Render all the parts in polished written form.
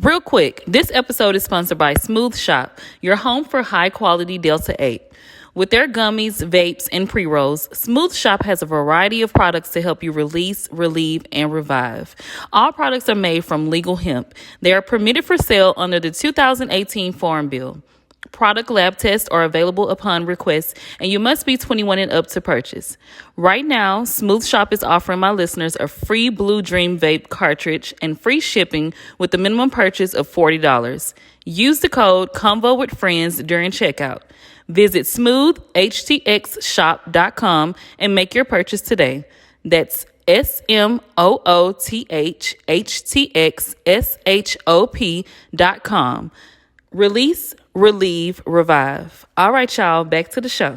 Real quick, this episode is sponsored by Smooth Shop, your home for high-quality Delta 8. With their gummies, vapes, and pre-rolls, Smooth Shop has a variety of products to help you release, relieve, and revive. All products are made from legal hemp. They are permitted for sale under the 2018 Farm Bill. Product lab tests are available upon request, and you must be 21 and up to purchase. Right now, Smooth Shop is offering my listeners a free Blue Dream vape cartridge and free shipping with a minimum purchase of $40. Use the code CONVOWITHFRIENDS during checkout. Visit smoothhtxshop.com and make your purchase today. That's smoothhtxshop.com. Release, relieve, revive. All right, y'all, back to the show.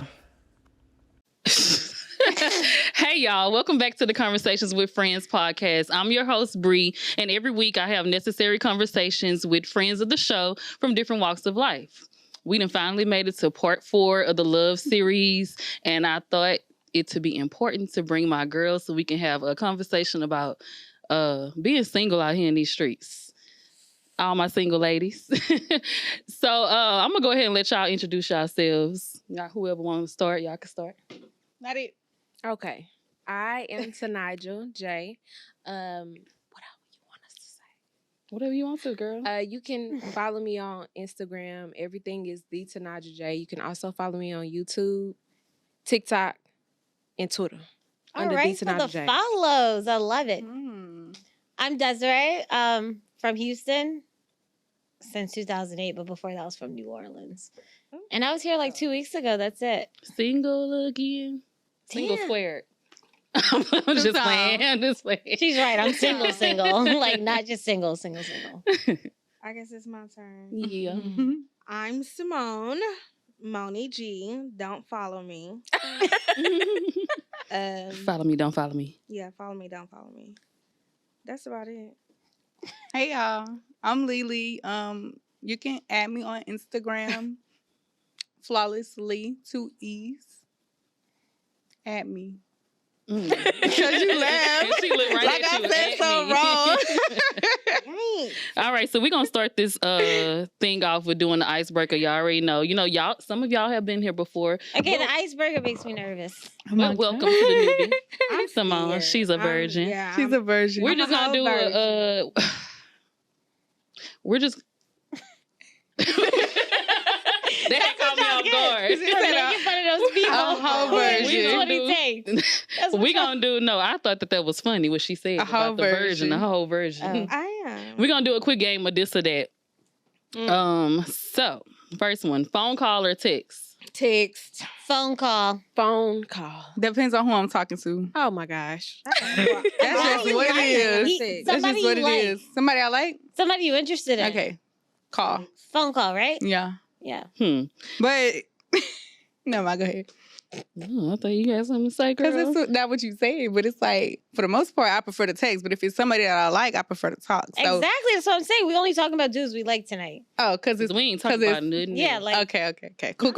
Hey, y'all. Welcome back to the Conversations with Friends podcast. I'm your host, Bree, and every week I have necessary conversations with friends of the show from different walks of life. We done finally made it to part 4 of the Love series, and I thought it to be important to bring my girls so we can have a conversation about being single out here in these streets. All my single ladies. So I'm going to go ahead and let y'all introduce yourselves. Y'all, whoever wants to start, y'all can start. Not it. Okay. I am Tanigel J. What else you want us to say? Whatever you want to, girl. You can follow me on Instagram. Everything is the Tanigel J. You can also follow me on YouTube, TikTok, and Twitter. All right, for the follows. I love it. I'm Desiree from Houston since 2008, but before that I was from New Orleans. And I was here like 2 weeks ago. That's it. Single again. Single Damn. squared. I'm just playing. She's right. I'm single. Like, not just single. I guess it's my turn. Yeah. I'm Simone. Monie G. Don't follow me. Follow me, don't follow me. Yeah, follow me, don't follow me. That's about it. Hey y'all, I'm LeLe. You can add me on Instagram, flawlessly, 2 E's. Add me. Because you laugh. She looked right like at I you. said so wrong. All right, so we're gonna start this thing off with doing the icebreaker. Y'all already know. You know, y'all. Some of y'all have been here before. Okay, the icebreaker makes me nervous. But welcome to the newbie. I'm Simone, scared. she's a virgin. She's a virgin. We're just gonna do a. We're just. That caught me off guard. Making fun of those people. A whole version. That's what it takes. We gonna do. No, I thought that was funny what she said about the version, the whole version. I am. We're gonna do a quick game of this or that. So first one: phone call or text? Text. Phone call. Phone call. Depends on who I'm talking to. Oh my gosh. That's just what it is. That's just what it is. Somebody I like? Somebody you interested in. Okay. Call. Phone call, right? Yeah. Yeah. But no, go ahead. Oh, I thought you had something to say, girl. Because it's not what you say, but it's like, for the most part, I prefer to text. But if it's somebody that I like, I prefer to talk. So, Exactly. That's what I'm saying. We only talking about dudes we like tonight. oh, because it's... We ain't talking about nothing. Yeah, like Okay. Cool.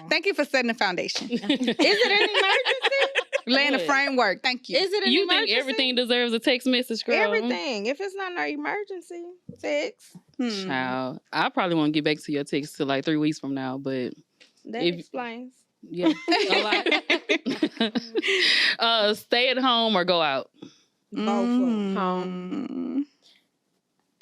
Thank you for setting the foundation. Is it an emergency? Laying the What? framework. Thank you. Is it an You emergency? think everything deserves a text message, girl? Everything. If it's not an emergency, text. Child, I probably won't get back to your text till like 3 weeks from now, but That If- explains. yeah, a lot. Stay at home or go out? Both of them. Home.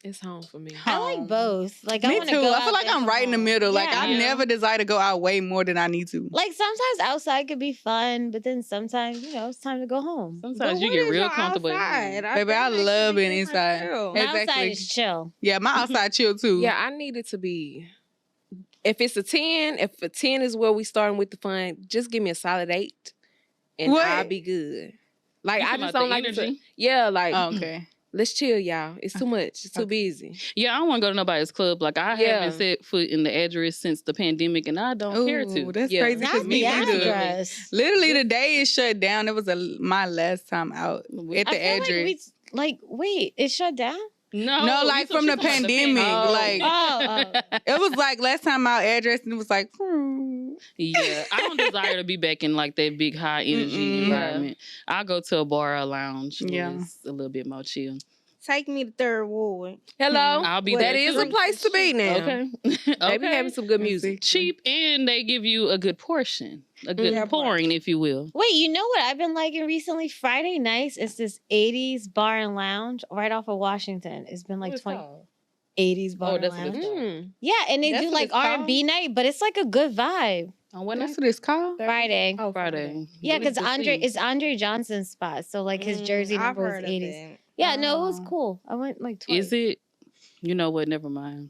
It's home for me. I like both. Like I Me want too. to go I feel out like there I'm for right in the home. middle. Like, I Yeah. never desire to go out way more than I need to. Like sometimes outside could be fun, but then sometimes, it's time to go home. Sometimes But you what get is real your comfortable. outside? Baby, I think that love should be being different, inside. too. My Exactly. outside is chill. Yeah, my outside chill too. Yeah, I need it to be. If it's a 10, if a 10 is where we starting with the fun, just give me a solid 8 and What? I'll be good. Like, You I talking just about don't the like it to, energy? yeah, like, Oh, okay. let's chill, y'all. It's too much. It's too busy. Yeah, I don't want to go to nobody's club. Like I Yeah. haven't set foot in the address since the pandemic, and I don't care to. Ooh, that's Yeah. crazy Not because me the either. address. Literally, the day it shut down. It was my last time out at I the feel address. wait, it shut down? No, No, you like said from she the talking about pandemic, pandemic. like- It was like last time out address, and it was like, Yeah, I don't desire to be back in like that big high energy Mm-mm. environment. I'll go to a bar or a lounge. Yeah. Yeah, it's a little bit more chill. Take me to Third Ward. Hello. I'll be That there is too. a place to be now. Okay. They be having some good music. Cheap, and they give you a good portion, a good Yeah, pouring, if you will. Wait, you know what I've been liking recently? Friday nights. It's this 80s bar and lounge right off of Washington. It's been like 80s bar and that's what lounge. it's called. Yeah, and they That's do what like it's called? R&B night, but it's like a good vibe. On what That's night? what it's called. Friday. Oh, Friday. Yeah, What is because the scene? it's Andre Johnson's spot. So like his jersey I've number was heard of 80s. it. Yeah, no, it was Oh. cool. I went like twice. Is it? You know what? Never mind.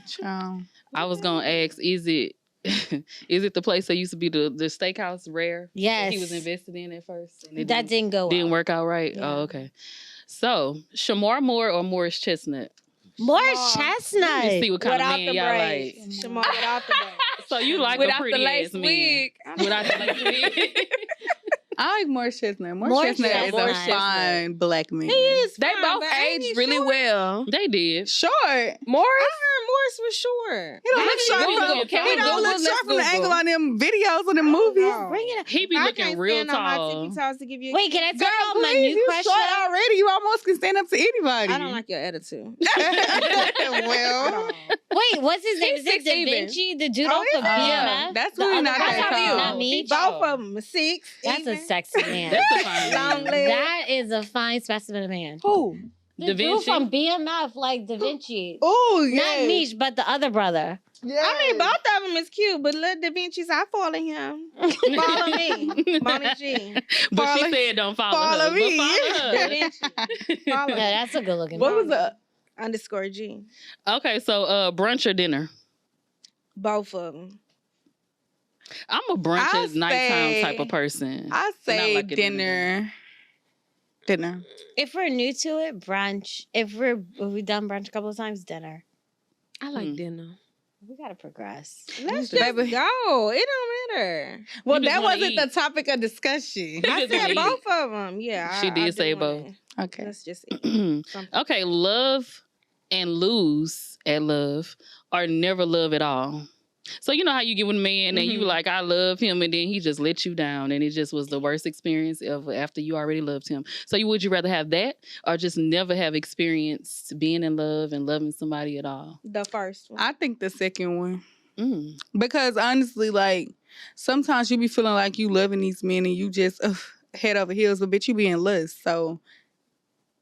Child. I was gonna ask, is it is it the place that used to be the steakhouse Rare? Yes. That he was invested in at first. And it That didn't go didn't well. work out right. Yeah. Oh, okay. So Shamar Moore or Morris Chestnut? Morris Let me Chestnut. see what kind Without of man the y'all braids. like. Shamar without the braids. So you like Without a pretty the lace ass man. wig. Without the lace wig. I like Morris Chestnut. Morris Morris Chestnut is Chestnut. a fine black man. He is They fine, both but ain't he aged really short? well. They did. Short. Morris? I heard Morris was short. He don't look short Google from it. Can we he don't Google look it? short from the Let's angle Google. on them videos on the movies. no. Bring it up. He be I looking can't real stand on my tall. tippy toes to give you a Wait, can I kiss. talk Girl, about my please, new you crush? short though? already. You almost can stand up to anybody. I don't like your attitude. Well, Wait, what's his name? He's Is it 6 Da even. Vinci, the dude Oh, off of yeah. BMF? That's The really other not guy? that tall. Not me. Both of them are 6. That's even. a sexy man. That's a fine Long man. leg. That is a fine specimen of man. who? The Da dude Vinci? from BMF, like Da Vinci. Oh, yeah. Not Mish, but the other brother. I mean, both of them is cute, but let Da Vinci's, I follow him. Follow me. Monie G. But Follow- she said don't follow, follow her. me. But follow Da her. Vinci. Follow Yeah, that's a good looking What man. was the _ G. Okay, so brunch or dinner? Both of them. I'm a brunch I at nighttime say- type of person. I say like it in the dinner. Dinner. If we're new to it, brunch. If we've done brunch a couple of times, dinner. I like dinner. We gotta progress. Let's Baby. just go. It don't matter. Well, You just that wanna wasn't eat. the topic of discussion. I just said wanna both of them. Yeah. She I did do say wanna- both. Okay. Let's just eat something. Okay, love and lose at love or never love at all. So you know how you get with a man and you like, I love him, and then he just let you down, and it just was the worst experience ever after you already loved him. So would you rather have that or just never have experienced being in love and loving somebody at all? The first one. I think the second one. Mm. Because honestly, like, sometimes you be feeling like you loving these men and you just head over heels, but bitch, you be in lust. So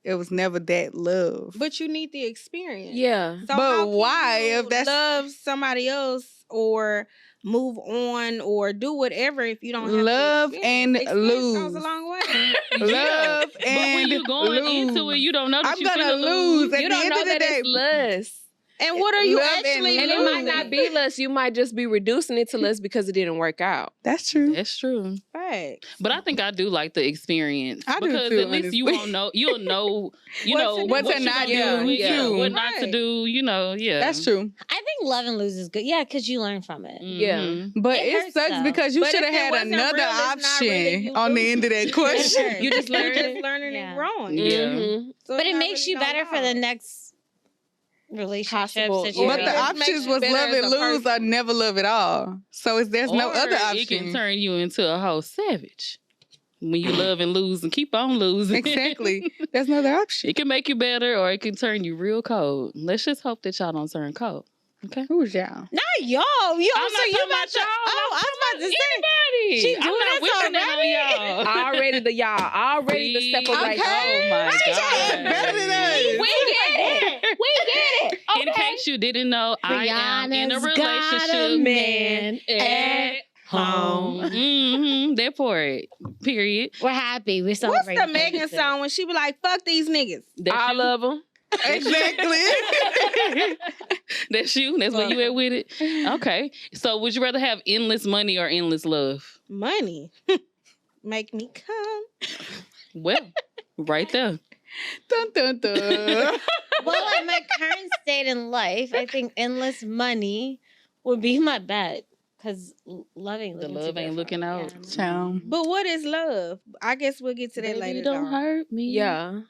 it was never that love. But you need the experience. Yeah. So But how can why, you if that's- love somebody else or move on or do whatever if you don't have Love the and experience? Experience goes a lose. long way. Love But and when you going lose. into it, you don't know that I'm you gonna finna lose. At You the don't end know of the that day, it's lust. And what are you Love and actually And lose. it might not be lust. You might just be reducing it to lust because it didn't work out. that's true. That's true. Facts. But I think I do like the experience. I do because too, at least you honestly. won't know. You'll know. You What know to do. What to you not gonna do, yeah, too. what not to Right. do. You know, yeah. That's true. I think love and lose is good. Yeah, because you learn from it. Yeah. Mhm. But It it, hurts, sucks though. because you But should if have it had wasn't another real, it's not really option you on the end of losing. that question. You just You're learned just it. learning Yeah. and growing. Yeah. Mhm. So But it's it not makes really you no better for the loss. next relationship Possible. situation. But the It options makes you was better love as and a lose or person. never love at all. So there's no Or other It can option. turn you into a whole savage when you love and lose and keep on losing. Exactly. There's no other option. It can make you better, or it can turn you real cold. Let's just hope that y'all don't turn cold. Okay. Who's y'all? Not y'all. I'm So not you talking about about to? y'all. Oh, I was about to say. Anybody. She I'm doing not this wishing that on y'all. Already the y'all. Already the See? separation. Oh my Y'all better than god. us. We get it. We get it. In case you didn't know, I am in a Rihanna's got a relationship man at home. That part. Period. We're happy. We're What's celebrating. the Megan song when she be like, fuck these niggas? That's I you. love them. Exactly. That's you. That's where you at with it. Okay. So would you rather have endless money or endless love? Money. Make me come. Well, right there. Dun, dun, dun. Well, at my current state in life, I think endless money would be my bet. Because loving The looking love too ain't good looking for- out. Yeah, Ciao. But what is love? I guess we'll get to that Baby, later. don't though. hurt me. Yeah.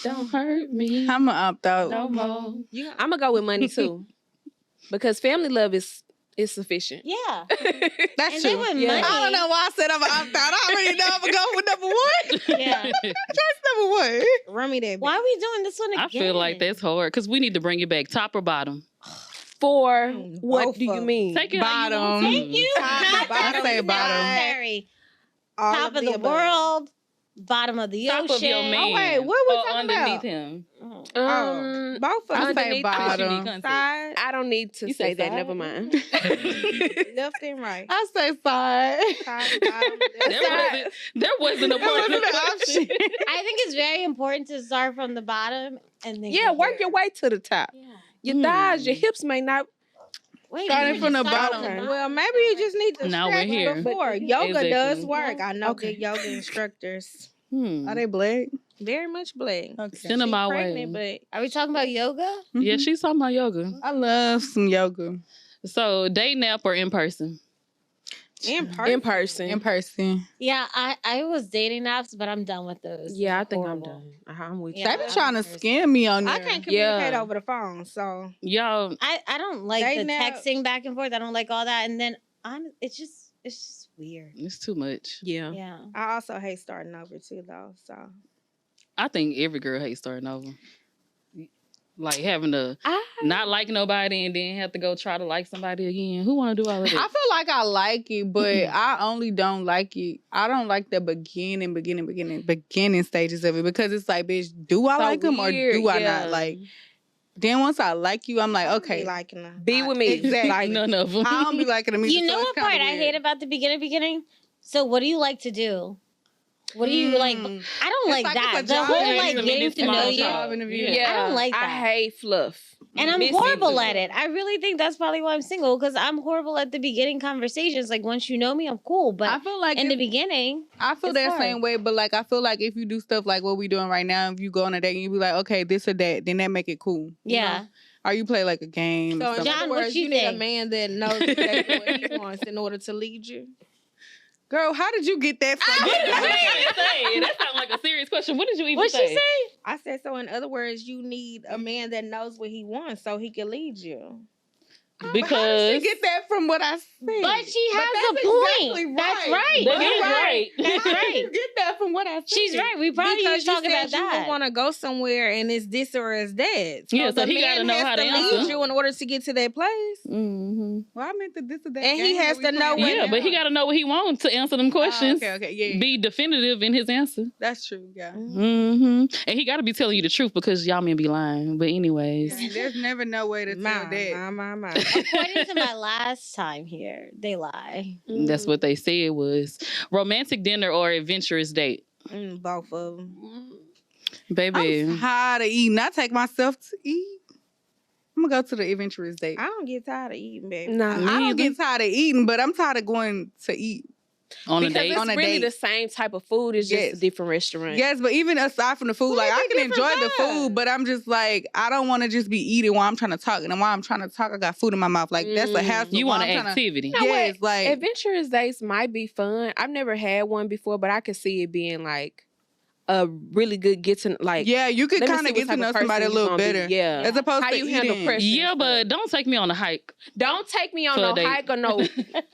Don't hurt me. I'm going to opt out. No more. You I'm going to go with money too. Because family love is It's sufficient. Yeah. That's And true. then with Yeah. money, I don't know why I said I'm an opt out. I already know I'm gonna go with number one. yeah. Choice number one. Run me that. Why are we doing this one again? I feel like that's hard because we need to bring it back top or bottom. For what both do of you them. mean? Take it how you Bottom. want to. Thank you. Top, bottom, I say bottom. Necessary. All Top of the above. world, bottom of the Top ocean. of your man. Oh, wait, what we or talking underneath about? him. Oh, both of I them. say Underneath bottom. Context. Side, I don't need to You say said that. side? Never mind. left and right. I say side. Side, bottom, left, There wasn't a part of wasn't an option. I think it's very important to start from the bottom and then Yeah, get work there. your way to the top. Yeah. Your thighs, your hips may not. Wait, Starting you from the just start bottom. Well, maybe you just need to Now we're stretch here. before. Yoga does Exactly. work. I know Okay. good yoga instructors. Are they black? Very much black. Okay. Send them She my pregnant, way. Are we talking about yoga? Yeah, she's talking about yoga. I love some yoga. So, day nap or in person? but in person. In person. In person. Yeah, I was dating apps, but I'm done with those. Yeah, I think Horrible. I'm done. I'm with Yeah. They be trying to scam me on there. I can't communicate Yeah. over the phone, so Y'all, I don't like Dating the apps. texting back and forth. I don't like all that. And then it's just weird. it's too much. Yeah. Yeah. I also hate starting over too, though. So I think every girl hates starting over. Like having to not like nobody and then have to go try to like somebody again. Who want to do all of I that? feel like I like it, but I only don't like it. I don't like the beginning stages of it because it's like, bitch, do I So like him or weird, do I yeah. not? Like, then once I like you, I'm like, be okay, liking them. Be with me. Exactly. Like, None of them. I don't be liking him. Either, You know so what it's kinda part I weird. hate about the beginning? So what do you like to do? What do you like? I don't It's like like that. it's a The job whole interview. like It's a getting minute to know small you. job interview. yeah. I don't like I that. hate fluff. And I'm Miss horrible you. at it. I really think that's probably why I'm single because I'm horrible at the beginning conversations. Like once you know me, I'm cool. But I feel like in the it's- beginning, I feel it's that hard. same way, but like I feel like if you do stuff like what we doing right now, if you go on a date and you be like, okay, this or that, then that make it cool. you yeah. know? Or you play like a game. So and in stuff. John, other what words, you you need a think? man that knows exactly what he wants in order to lead you. Girl, how did you get that from? What did you even say? That sounds like a serious question. What did you even What'd say? she say? I said, so in other words, you need a man that knows what he wants so he can lead you. How did Because she get that from what I said? But she has that's a point. exactly That's right. right. That You're is right. That's How did right. you get that from what I said? She's right. We probably Because need to talk you about said you that. want to go somewhere and it's this or it's that. Yeah, so the he gotta man know has how to lead answer. you in order to get to that place. Mm-hmm. Well, I meant the this or that. And he game has that we to know playing what- Yeah, but he got to know what he wants to answer them questions. Okay, yeah. Be definitive in his answer. That's true, yeah. Mm-hmm. And he got to be telling you the truth because y'all men be lying. But anyways, Yeah, there's never no way to tell that. My. According to my last time here, they lie. that's what they said was romantic dinner or adventurous date. Both of them. Baby, I'm tired of eating. I take myself to eat. I'm gonna go to the adventurous date. I don't get tired of eating, baby. Nah. Me I don't either. get tired of eating, but I'm tired of going to eat. on a Because date. it's On a really date. the same type of food. It's just Yes. a different restaurant. Yes, but even aside from the food, like I be can enjoy different the food, vibes. but I'm just like I don't want to just be eating while I'm trying to talk, and then while I'm trying to talk, I got food in my mouth. Like that's a hassle. You while want I'm an tryna- activity. You know Yes, what? like Adventurous dates might be fun. I've never had one before, but I could see it being like a really good get to like. yeah, you could let me kind see of what get to type know of person somebody a you little gonna be. better. Yeah. As opposed How to you handle eating. pressure. Yeah, but don't take me on a hike. Don't take me on For a no date. hike or no.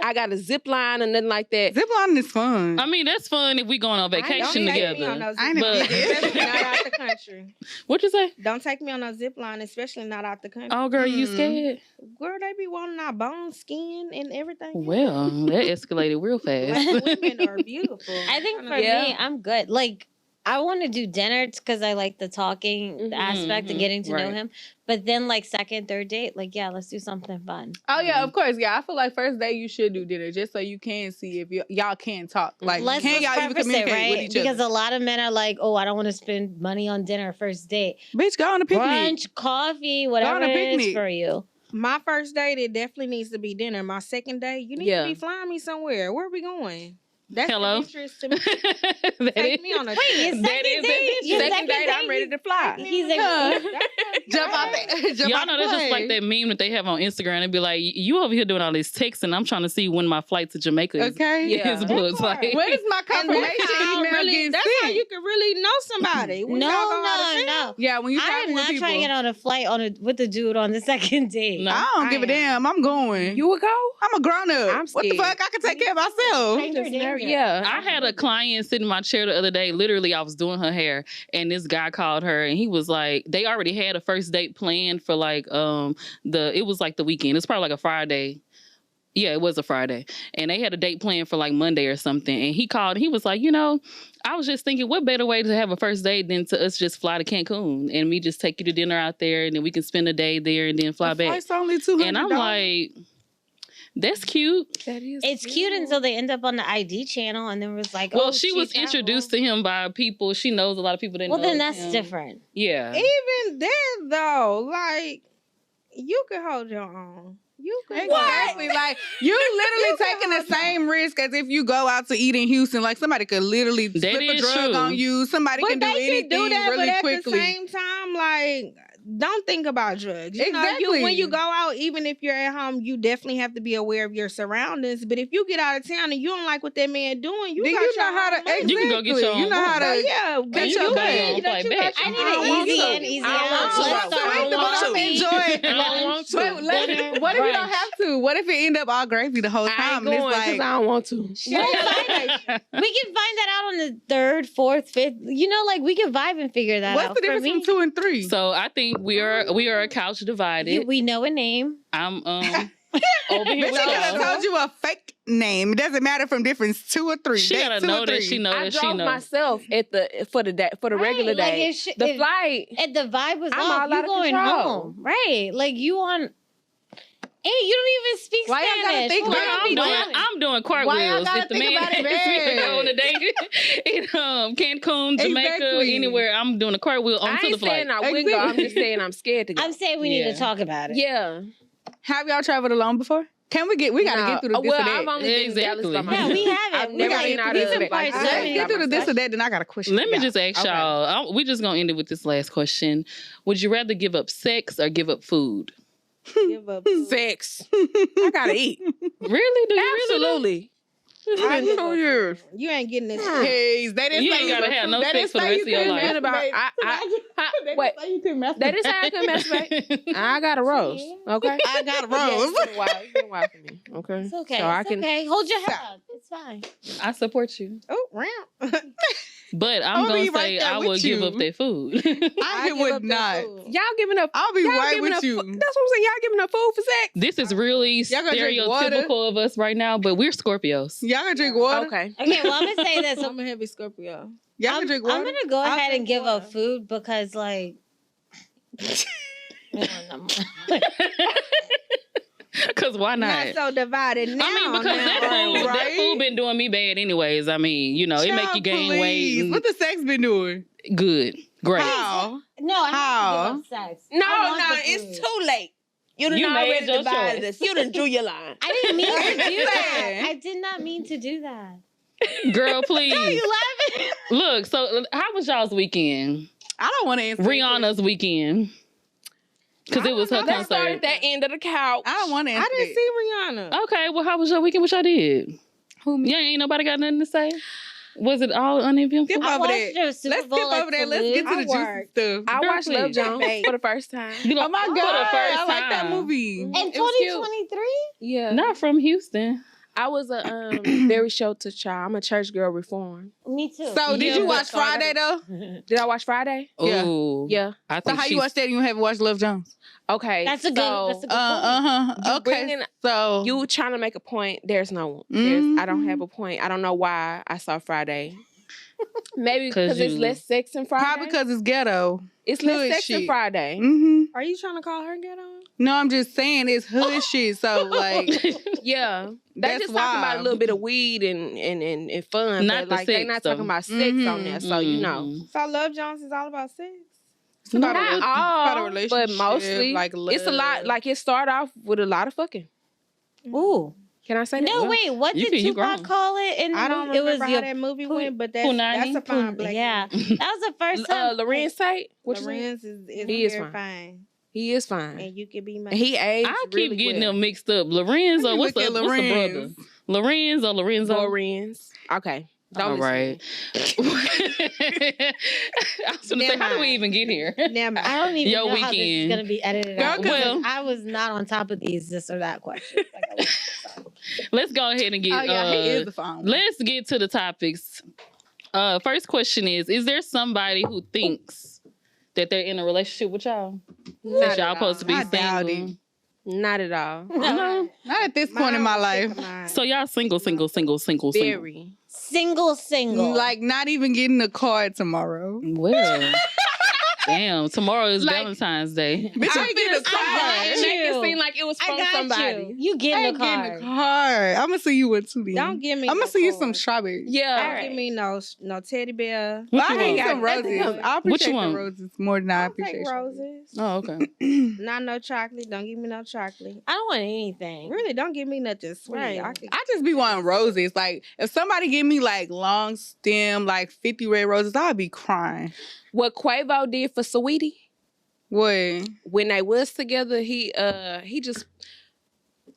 I got a zip line or nothing like that. Zip lining is fun. I mean, that's fun if we going on vacation Don't take me on together. no I zip ain't But- never did especially that. not out the country. What you say? Don't take me on no zip line, especially not out the country. Oh, girl, you Mhm. scared? Girl, they be wanting our bone, skin, and everything. Well, that escalated real fast. Black women are beautiful. I think for Yeah. me, I'm good. Like, I want to do dinner because I like the talking aspect mhm, and getting to know right. him. But then, like, second, third date, like, yeah, let's do something fun. Oh yeah, of course. Yeah, I feel like first day you should do dinner just so you can see if y'all can talk. Like, Let's can y'all even preface it, communicate right? with each Because other? a lot of men are like, oh, I don't want to spend money on dinner first date. Bitch, go on a picnic. Brunch, coffee, whatever on a it is picnic. for you. My first date, it definitely needs to be dinner. My second date, you need Yeah. to be flying me somewhere. Where are we going? That's Hello? adventurous to me. That Take is- me on a Wait, your trip. That is second date? Your Second date, I'm ready to fly. He's Yeah. That's Jump out there. Jump Y'all out know the that's just plane. like that meme that they have on Instagram. It'd be like, you over here doing all this texting. I'm trying to see when my flight to Jamaica is, Okay. Yeah. is booked. Like, When is my And confirmation that's how email really, getting that's how sent? you can really know somebody. When y'all go out of town. Yeah, when you I talking am with not people. trying to get on a flight with the dude on the second date. No. I don't give a damn. I'm going. You would go? I'm a grown up. I'm What the scared. fuck? I can take care of myself. Stranger danger. Yeah. I had a client sit in my chair the other day. Literally, I was doing her hair, and this guy called her, and he was like, they already had a first date planned for like it was like the weekend. It's probably like a Friday. Yeah, it was a Friday, and they had a date planned for like Monday or something. And he called. And he was like, I was just thinking, what better way to have a first date than to us just fly to Cancun and me just take you to dinner out there, and then we can spend a day there and then fly back. It's only $200. And I'm like, that's cute. That is It's cute until they end up on the ID channel and then was like, Well, she was introduced to him by people. She knows a lot of people that know Well, then that's him. different. Yeah. Even then, though, like, you can hold your own. You can Exactly. Like, you literally taking the same risk as if you go out to eat in Houston. Like, somebody could literally That slip a is drug true. on you. Somebody But can do they anything can do that, really but at quickly. the same time, like, don't think about drugs. You know, Exactly. when you go out, even if you're at home, you definitely have to be aware of your surroundings. But if you get out of town and you don't like what that man doing, Then got you your know how to own money. You can go get your You own know how room. to Yeah, get but your you bag. can- Flight you back. got I your need own an easy money. and easy I don't out. want to. Let's I start don't with want to. coffee. Enjoy it. I don't want to. But what if you don't have to? What if it end up all gravy the whole I ain't time? going And because it's like, I don't want to. We can find that out on the 3rd, 4th, 5th. You know, like we can vibe and figure that what's out. the difference For me, between 2 and 3? So I think we are a couch divided. we know a name. I'm over here Bitch, with she could have y'all. told you a fake name. It doesn't matter from difference 2 or 3. She Date gotta 2 know or that 3. she know I that she drove knows. myself for the regular Like, day. The flight. If the vibe was I'm off, all you out of going control. home. Right. Like you on. Hey, you don't even speak Why y'all gotta Spanish. think What about we it? doing? I'm doing Why y'all cartwheels. gotta If the think man about it asks me to bad? go on a date in Cancun, Jamaica, Exactly. anywhere, I'm doing a cartwheel I onto the ain't flight. saying I wouldn't go. I'm just saying I'm scared to go. I'm saying we need Yeah. to talk about it. Yeah. Have y'all traveled alone before? We gotta get through the this well, or that. I've only been in Dallas Exactly. by Yeah, myself. we haven't. I've We never gotta been get out through of these the parts. All right, get through the this or that, then I got a question. Let me for just y'all. ask Okay. y'all. We just gonna end it with this last question. Would you rather give up sex or give up food? Give up. Sex. I gotta eat. Really? Do you really? Absolutely. It's I been give 2 up. years. You ain't getting this. Hey, they didn't You say ain't gotta have no they sex didn't for the say rest you of your couldn't life. masturbate. Wait. Say you couldn't masturbate. That is how I can masturbate. I got a rose. Okay. I got a Yeah, rose. it's been a while. It's been a while for me. Okay. It's okay. So I It's can. okay. Hold your head up. It's fine. I support you, Oh, round. but I'm I'll gonna be say right there I with will give you. up that food. I give would up that not. food. Y'all giving up. I'll be y'all right giving with up, you. That's what I'm saying. Y'all giving up food for sex. This is really Y'all gonna drink water? stereotypical of us right now, but we're Scorpios. Y'all can drink water. Okay. Okay, well, I'm gonna say this. I'm a heavy Scorpio. Y'all I'm can drink water. gonna go I'll ahead and drink give up water. food because, like, Cause why not? Not so divided now. I mean, because that now, food, right? that food been doing me bad anyways. I mean, it make you Child, gain please. weight. And What the sex been doing? good, great. How? no, I How? have to give up sex. No, I want no, the it's food. too late. You done You made already your divided choice. us. You done drew your line. I didn't mean to do that. saying. I did not mean to do that. Girl, please. You laughing? Look, so how was y'all's weekend? I don't want to answer. Rihanna's weekend. Because it was her Let's start concert. at that end of the couch. I don't want to answer. I didn't see Rihanna. Okay, well, how was your weekend? What y'all did? Who, me? Yeah, ain't nobody got nothing to say? Was it all uneventful? Skip I over watched that. your Super Let's Bowl skip over that. Let's get to the I juicy worked. stuff. I Girl, watched Love please. Jones for the first time. You know, Oh my for god, the first I like that time. movie. in It was cute. 2023. Yeah. Not from Houston. I was a very sheltered child. I'm a church girl reformed. Me too. So did Yeah, you but watch Friday though? Did I watch Friday? Yeah. Ooh. Yeah. I So think how you she's- watch that and you haven't watched Love Jones? Okay. That's a good. That's a good point. You Okay. bringing- So You trying to make a point? There's no one. I don't have a point. I don't know why I saw Friday. Maybe 'Cause because it's you- less sex in Friday. probably because it's ghetto. it's less hood sex in shit. Friday. Mm-hmm. Are you trying to call her ghetto? No, I'm just saying it's hood shit. So like, Yeah, they That's just talking about a wild. little bit of weed and fun, Not but the like they sex, not though. talking about sex on there. So you know, Mhm. So Love Jones is all about sex. it's about not a, it's about a all, relationship, but mostly like it's a lot. love. Like it started off with a lot of fucking. Ooh. Can I say that? No, wait. What you did can- you Tupac grown. call it? In the I don't movie? It was remember how your that movie Poo- went, but that's Punani? a fine black yeah. man. That was the first time. Lorenz Tate. What you say? Lorenz is He is very fine. fine. He is fine. And you can be my. And he aged I keep really getting well. them mixed up. Lorenz or what's the brother? Lorenz. Lorenz or Lorenzo? Lorenz. Okay. Don't All listen to right. me. I was gonna say, how do we even get here? Never mind. I don't even Your know how this is weekend. going to be edited Girl, out. 'cause Because I was not on top of these this or that questions. Like I was, so. Let's go ahead and get. Oh yeah, he is the phone. Let's get to the topics. First question is there somebody who thinks that they're in a relationship with y'all? Not That at y'all all. supposed to be I doubt single? it. Not at all. No. Not at this point in my life. So y'all single. Very. Single. Like not even getting a card tomorrow. Well, damn. Tomorrow is Like- Valentine's Day. Bitch, I get a got card. you. Make it seem like it was I from got somebody. you. You I getting ain't a getting card. a card. I'm gonna see you one too. Then. Don't give me. I'm no gonna see you some card. strawberries. Yeah. Don't give me no teddy bear. What I you need want? some roses. I What you appreciate want? the roses more than I I'll appreciate take roses. Oh, okay. Not no chocolate. Don't give me no chocolate. I don't want anything. Really, don't give me nothing sweet. Right. I just be wanting roses. Like if somebody give me like long stem, like 50 red roses, I'd be crying. What Quavo did for Saweetie What? when they was together, he just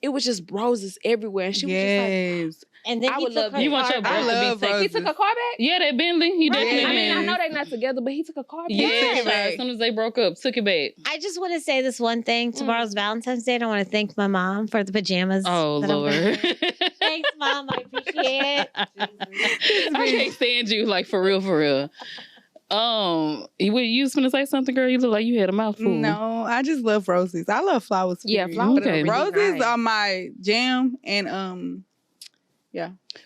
it was just roses everywhere, and she was just Yes. And then I he would took love her that. You want your card brother I to love be taken? like, he took a car back. Yeah, that Bentley. He definitely I mean, I did. know they're not together, but he took a car back. Yeah, took it back. as soon as they broke up, took it back. I just want to say this one thing. Tomorrow's Valentine's Day, and I want to thank my mom for the pajamas. Oh, that I'm Lord. wearing. Thanks, Mom. I appreciate it. I can't stand you, like, for real. You was gonna say something, girl? You look like you had a mouthful. No, I just love roses. I love flowers. Yeah, period. flowers But are really roses nice. are my jam, and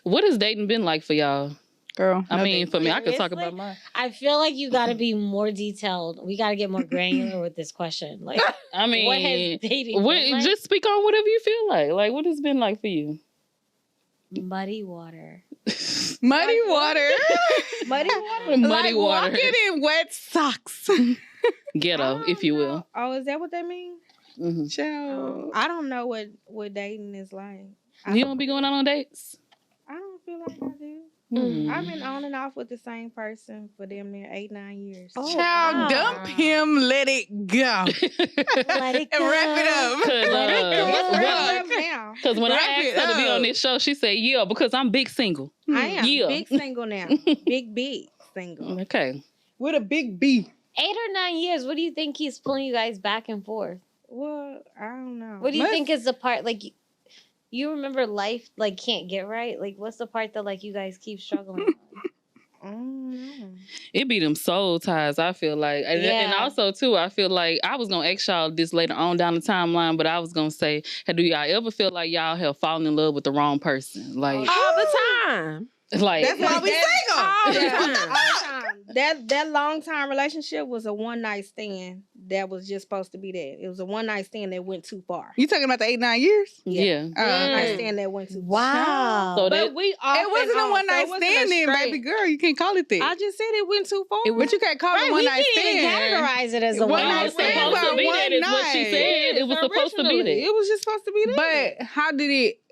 What has dating been like for y'all? girl. I no mean, dates. for me, I could talk Seriously? about mine. I feel like you got to be more detailed. We got to get more granular with this question. Like, I mean, what has dating what, been like? just speak on whatever you feel like. Like, what has been like for you? Muddy water. Muddy water. Muddy water. Muddy Like water. walking in wet socks. Ghetto, if you will. Oh, is that what that means? Mhm. Child. I don't know what dating is like. You don't be going out on dates? I don't feel like I do. Mm. I've been on and off with the same person for damn near 8-9 years. Oh, Child, wow. dump him, let it go. Let it And go. wrap it up. What's Cause wrong with now? when I Wrap asked it her to be up. on this show, she said, "Yeah, because I'm big single." I am Yeah. big single now. Big single. Okay. With a big B. 8 or 9 years. What do you think he's pulling you guys back and forth? Well, I don't know. What do you Let's- think is the part like you remember life like can't get right? Like what's the part that like you guys keep struggling on? I don't know. It be them soul ties, I feel like. And Yeah. also, too, I feel like I was going to ask y'all this later on down the timeline, but I was going to say, do y'all ever feel like y'all have fallen in love with the wrong person? Like, all the time. like That's why we single. All the Yeah, time. all the time. That long time relationship was a one night stand that was just supposed to be that. It was a one night stand that went too far. You talking about the 8-9 years? yeah. One night stand that went too far. Wow. So But that, we off It wasn't and a on, one so night it wasn't a stand then, straight- baby girl. You can't call it that. I just said it went too far. But you can't call it Right, one we night didn't even stand. categorize it as a One one it night was night stand supposed by to be one that, is what she night. said. It was supposed to be Originally, that. It was just supposed to be that. But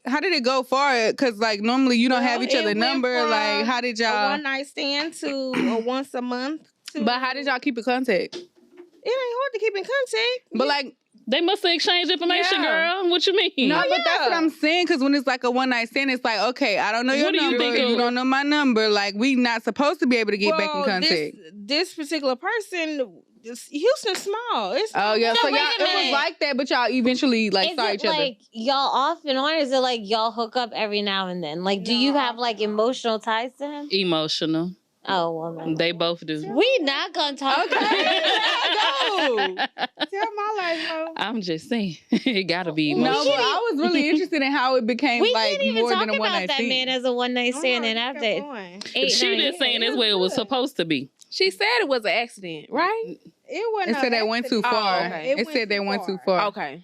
how did it go far? Because like normally you don't have each Well, other it went number. from Like how did a y'all? one night stand to a once a month. But how did y'all keep in contact? It ain't hard to keep in contact. But like They must have exchanged information, Yeah. girl. What you mean? no, but that's what yeah. I'm saying. Because when it's like a one night stand, it's like okay, I don't know your What do you number. think You of- don't know my number. Like we not supposed to be able to get back in Well, contact. This particular person, Houston's small. It's Oh yeah, No, so wait y'all a it was minute. like that, but y'all eventually like Is saw it each other. like y'all off and on? Or is it like y'all hook up every now and then? Like, do No, you off have like and on. emotional ties to him? Emotional. Oh, well, then. They both do. We not gonna talk. Okay, go. Tell my life, Mo. I'm just saying. It got to be No, emotional. but I was really interested in how it became We like didn't even more talk than a one about night that stand. man as a one night stand, and after kept going. 8, She 9 just saying years. that's where it was Good. supposed to be. She said it was an accident, right? It wasn't. It said no they went too accident. far. Oh, okay. It said they went too far. Okay.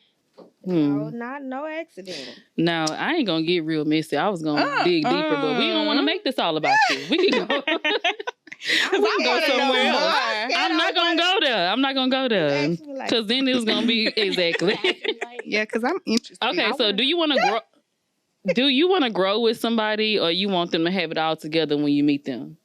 No, no accident. Now, I ain't going to get real messy. I was going to dig deeper, but we don't want to make this all about you. We can go. We can go wanna know somewhere else. more. I'm not going to go there. I'm not going to go there. Ask me like- Because then it's going to be exactly. Yeah, because I'm interested. Okay, so do you want to grow? Do you want to grow with somebody, or you want them to have it all together when you meet them?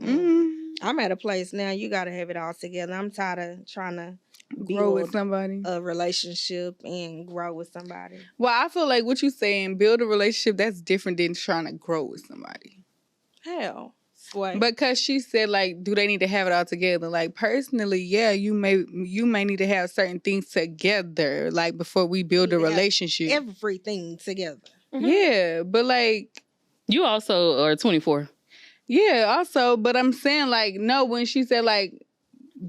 I'm at a place now. You got to have it all together. I'm tired of trying to Grow with somebody. a relationship and grow with somebody. Well, I feel like what you saying, build a relationship, that's different than trying to grow with somebody. Hell. What? Because she said, like, do they need to have it all together? Like, personally, yeah, you may need to have certain things together, like, before we build a relationship. Everything together. Yeah, but like, you also are 24. Yeah, also, but I'm saying, like, no, when she said, like,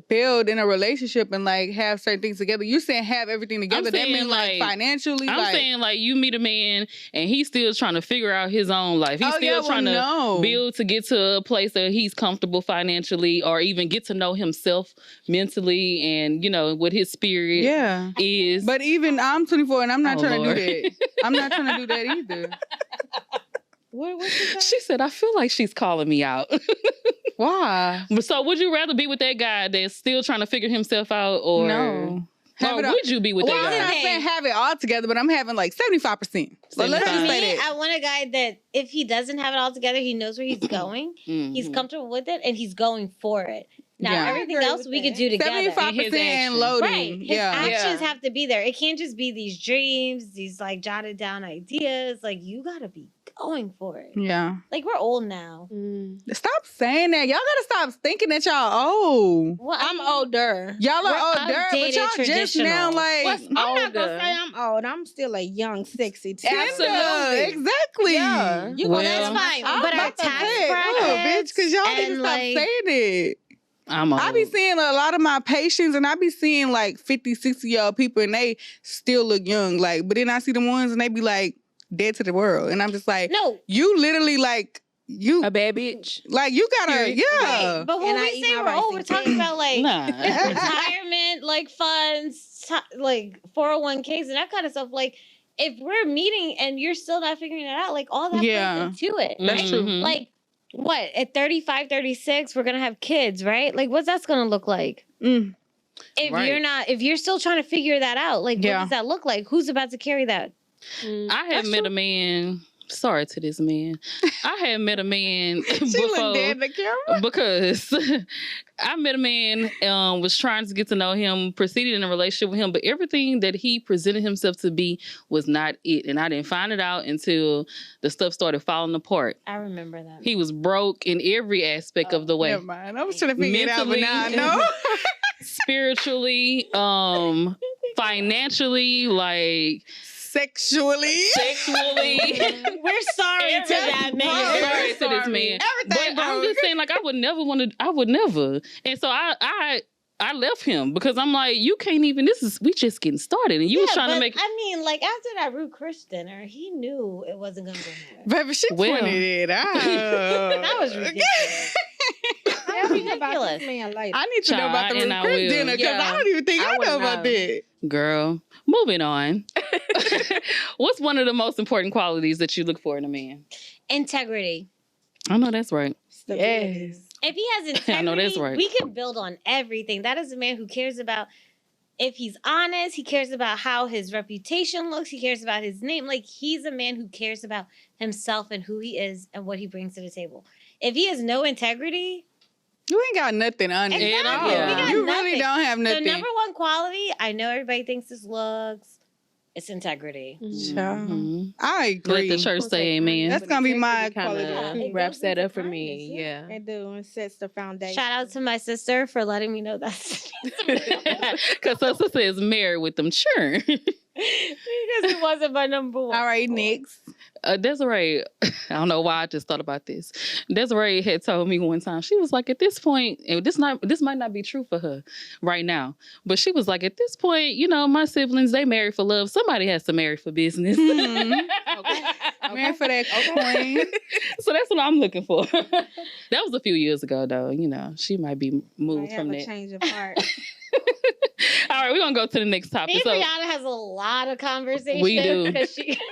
build in a relationship and like have certain things together, you saying have everything together, that means like financially. I'm saying like you meet a man and he's still trying to figure out his own life. He's still trying to build to get to a place that he's comfortable financially, or even get to know himself mentally and, you know, what his spirit is. But even I'm 24 and I'm not trying to do that. I'm not trying to do that either. What she said, I feel like she's calling me out. Why? So would you rather be with that guy that's still trying to figure himself out, or no? Or would you be with that guy? I'm not saying have it all together, but I'm having like 75%. So let's just say that. I want a guy that if he doesn't have it all together, he knows where he's going. He's comfortable with it, and he's going for it. Now, everything else we could do together. 75% and loading. Right. His actions have to be there. It can't just be these dreams, these like jotted down ideas. Like, you got to be going for it. Yeah. Like, we're old now. Stop saying that. Y'all got to stop thinking that y'all old. Well, I'm older. Y'all are older, but y'all just now like... I'm not going to say I'm old. I'm still a young, sexy teen. Absolutely. Exactly. Yeah. That's fine. But our tax brackets... because y'all need to stop saying it. I be seeing a lot of my patients, and I be seeing like 50, 60-year-old people, and they still look young. Like, but then I see the ones, and they be like dead to the world, and I'm just like, no, you literally like you a bad bitch. Like you gotta, Right. But when we say we're old, we're talking about like retirement, like funds, like 401ks, and that kind of stuff. Like, if we're meeting and you're still not figuring it out, like all that plays into it. That's true. Like. What, at 35, 36, we're going to have kids, right? Like, what's that going to look like? If you're still trying to figure that out, like, what does that look like? Who's about to carry that? I have met a man. Sorry to this man. I had met a man she looked dead in the camera. Because I met a man, was trying to get to know him, proceeded in a relationship with him, but everything that he presented himself to be was not it. And I didn't find it out until the stuff started falling apart. I remember that. He was broke in every aspect of the way. Never mind. I was trying to figure it out, but now I know. Spiritually, financially, like... Sexually. We're sorry to that man. Sorry to this man. Everything, but I'm just saying, like, I would never. And so I left him because I'm like, you can't even, we just getting started. And you was trying to make. I mean, like, after that Root Chris dinner, he knew it wasn't going to go nowhere. Baby, she pointed it out. That was ridiculous. Ridiculous. Man, later. I need to know about the Root Chris dinner because I don't even think I know about that. Girl, moving on. What's one of the most important qualities that you look for in a man? Integrity. I know that's right. Yes. If he has integrity, I know that's right. We can build on everything. That is a man who cares about, if he's honest, he cares about how his reputation looks, he cares about his name. Like, he's a man who cares about himself and who he is and what he brings to the table. If he has no integrity... You ain't got nothing on it at all. You really don't have nothing. The number one quality, I know everybody thinks this looks, it's integrity. I agree. Let the church say amen. That's going to be my quality. Wraps that up for me. Yeah. It do, and sets the foundation. Shout out to my sister for letting me know that. Because her sister is married with them churn. Because it wasn't my number one. All right, next. Desiree, I don't know why I just thought about this. Desiree had told me one time, she was like, at this point, and this might not be true for her right now, but she was like, at this point, you know, my siblings, they marry for love. Somebody has to marry for business. Marry for that coin. So that's what I'm looking for. That was a few years ago, though. You know, she might be moved from that. Change of heart. All right, we're going to go to the next topic. Brianna has a lot of conversation. We do.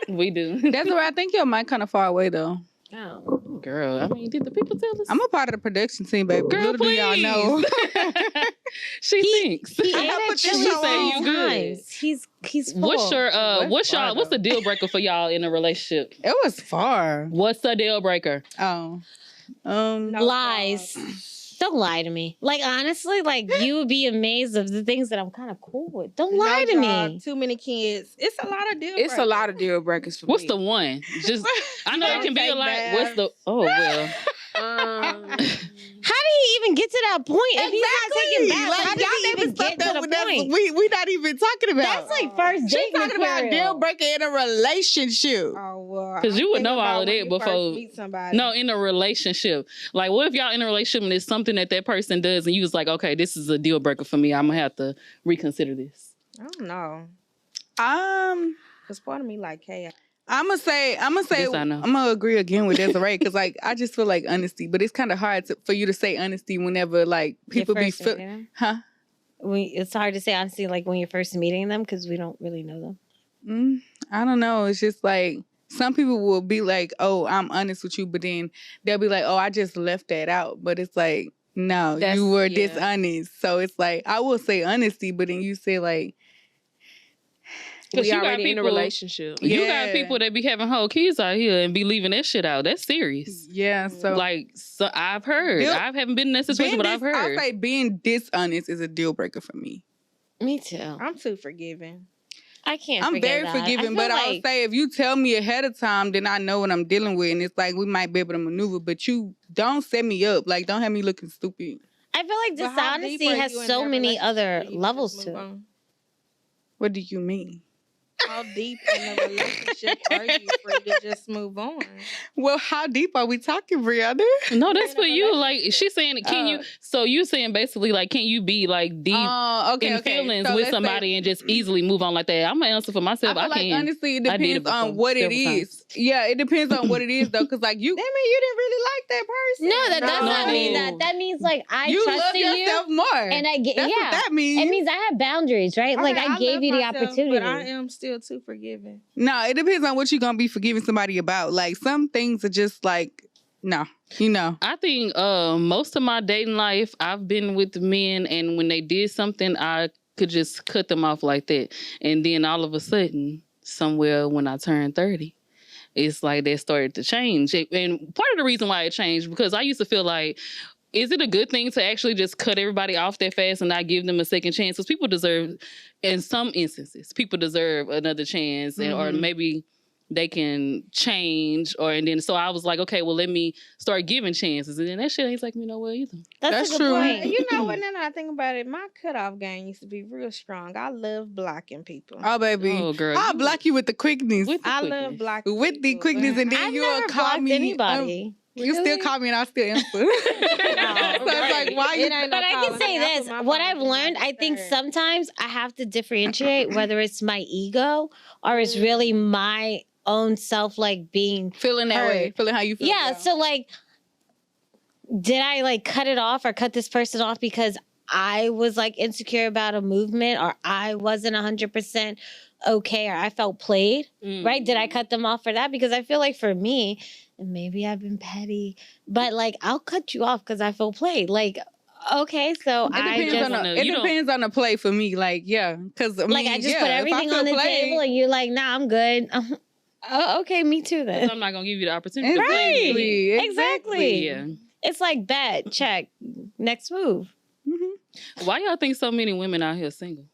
We do. That's where I think your mic kind of far away, though. Oh. Girl, I mean, did the people tell us? I'm a part of the production team, baby. Girl, little please. do y'all know. She thinks. He say you good. He's full. What's the deal breaker for y'all in a relationship? It was far. What's the deal breaker? Oh. Lies. Don't lie to me. Like, honestly, like, you would be amazed of the things that I'm kind of cool with. Don't lie to me. Too many kids. It's a lot of deal breakers. It's a lot of deal breakers for What's me. the one? Just I know it can be like baths. what's the well. How do you even get to that point? If he's not taking baths, Like, how does he even get to the point? We not even talking about. That's like first date She's talking about material. deal breaker in a relationship. Oh, well. 'Cause you would I'm know thinking all about of when that you first before- meet somebody. No, in a relationship. Like, what if y'all in a relationship and it's something that person does and you was like, okay, this is a deal breaker for me. I'm gonna have to reconsider this. I don't know. Because part of me like, hey, I'm gonna say, Yes, I know. I'm gonna agree again with Desiree because, like, I just feel like honesty, but it's kind of hard for you to say honesty whenever, like, people be It's hard to say honestly, like when you're first meeting them because we don't really know them. I don't know. It's just like some people will be like, "Oh, I'm honest with you," but then they'll be like, "Oh, I just left that out." But it's like, no, you were dishonest. So it's like I will say honesty, but then you say like. We already in a relationship. You got people that be having whole kids out here and be leaving that shit out. That's serious. Yeah, so I've heard. I haven't been in that situation, but I've heard. I'll say being dishonest is a deal breaker for me. Me too. I'm too forgiving. I can't. I'm very forgiving, but I'll say if you tell me ahead of time, then I know what I'm dealing with, and it's like we might be able to maneuver. But you don't set me up. Like, don't have me looking stupid. I feel like dishonesty has so many other levels to it. What do you mean? How deep in a relationship are you for you to just move on? Well, how deep are we talking, Brianna? No, that's for you. Like, she's saying, can you? So you saying basically, like, can you be like deep in feelings with somebody and just easily move on like that? I'm gonna answer for myself. I can't. Honestly, it depends on what it is. Yeah, it depends on what it is though, because like you. That mean you didn't really like that person. No, that does not mean that. That means like I trusted you. You love yourself more. And I get That's what that means. It means I have boundaries, right? Like I gave you the opportunity. But I am still too forgiving. No, it depends on what you're gonna be forgiving somebody about. Like some things are just like, no, you know. I think most of my dating life, I've been with men, and when they did something, I could just cut them off like that. And then all of a sudden, somewhere when I turned 30, it's like that started to change. And part of the reason why it changed, because I used to feel like, is it a good thing to actually just cut everybody off that fast and not give them a second chance? Because people deserve, in some instances, people deserve another chance, or maybe they can change. And then so I was like, okay, well, let me start giving chances. And then that shit ain't like me no well either. That's true. Point. You know what? Now that I think about it, my cutoff game used to be real strong. I love blocking people. Oh, baby. Oh, girl. I'll block you with the quickness. I love blocking with the quickness, and then I've you'll never call blocked me. anybody. You still call me and I still answer. So it's like, why you? But I can say this. What I've learned, I think sometimes I have to differentiate whether it's my ego or it's really my own self, like being feeling that way, feeling how you feel. Yeah. So like, did I like cut it off or cut this person off because I was like insecure about a movement or I wasn't 100% okay or I felt played, right? Did I cut them off for that? Because I feel like for me, and maybe I've been petty, but like I'll cut you off because I feel played. Like, okay, so it depends on the play for me. Like, yeah, because I just put everything on the table, and you're like, nah, I'm good. Oh, okay, me too then. I'm not gonna give you the opportunity. Exactly. Yeah. It's like bet, check, next move. Why y'all think so many women out here single?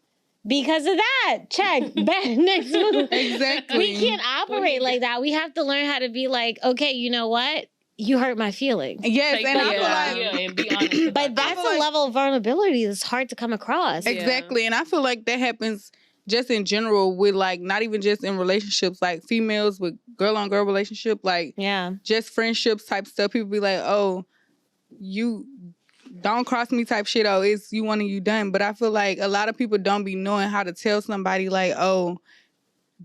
Because of that. Check. Bet. Next move. Exactly. We can't operate like that. We have to learn how to be like, okay, you know what? You hurt my feelings. Yes, and I feel like... and be honest. But that's a level of vulnerability that's hard to come across. Exactly. And I feel like that happens just in general with like, not even just in relationships, like females with girl-on-girl relationship, like just friendships type stuff. People be like, oh, you... don't cross me type shit. Oh, it's you one and you done. But I feel like a lot of people don't be knowing how to tell somebody like, oh,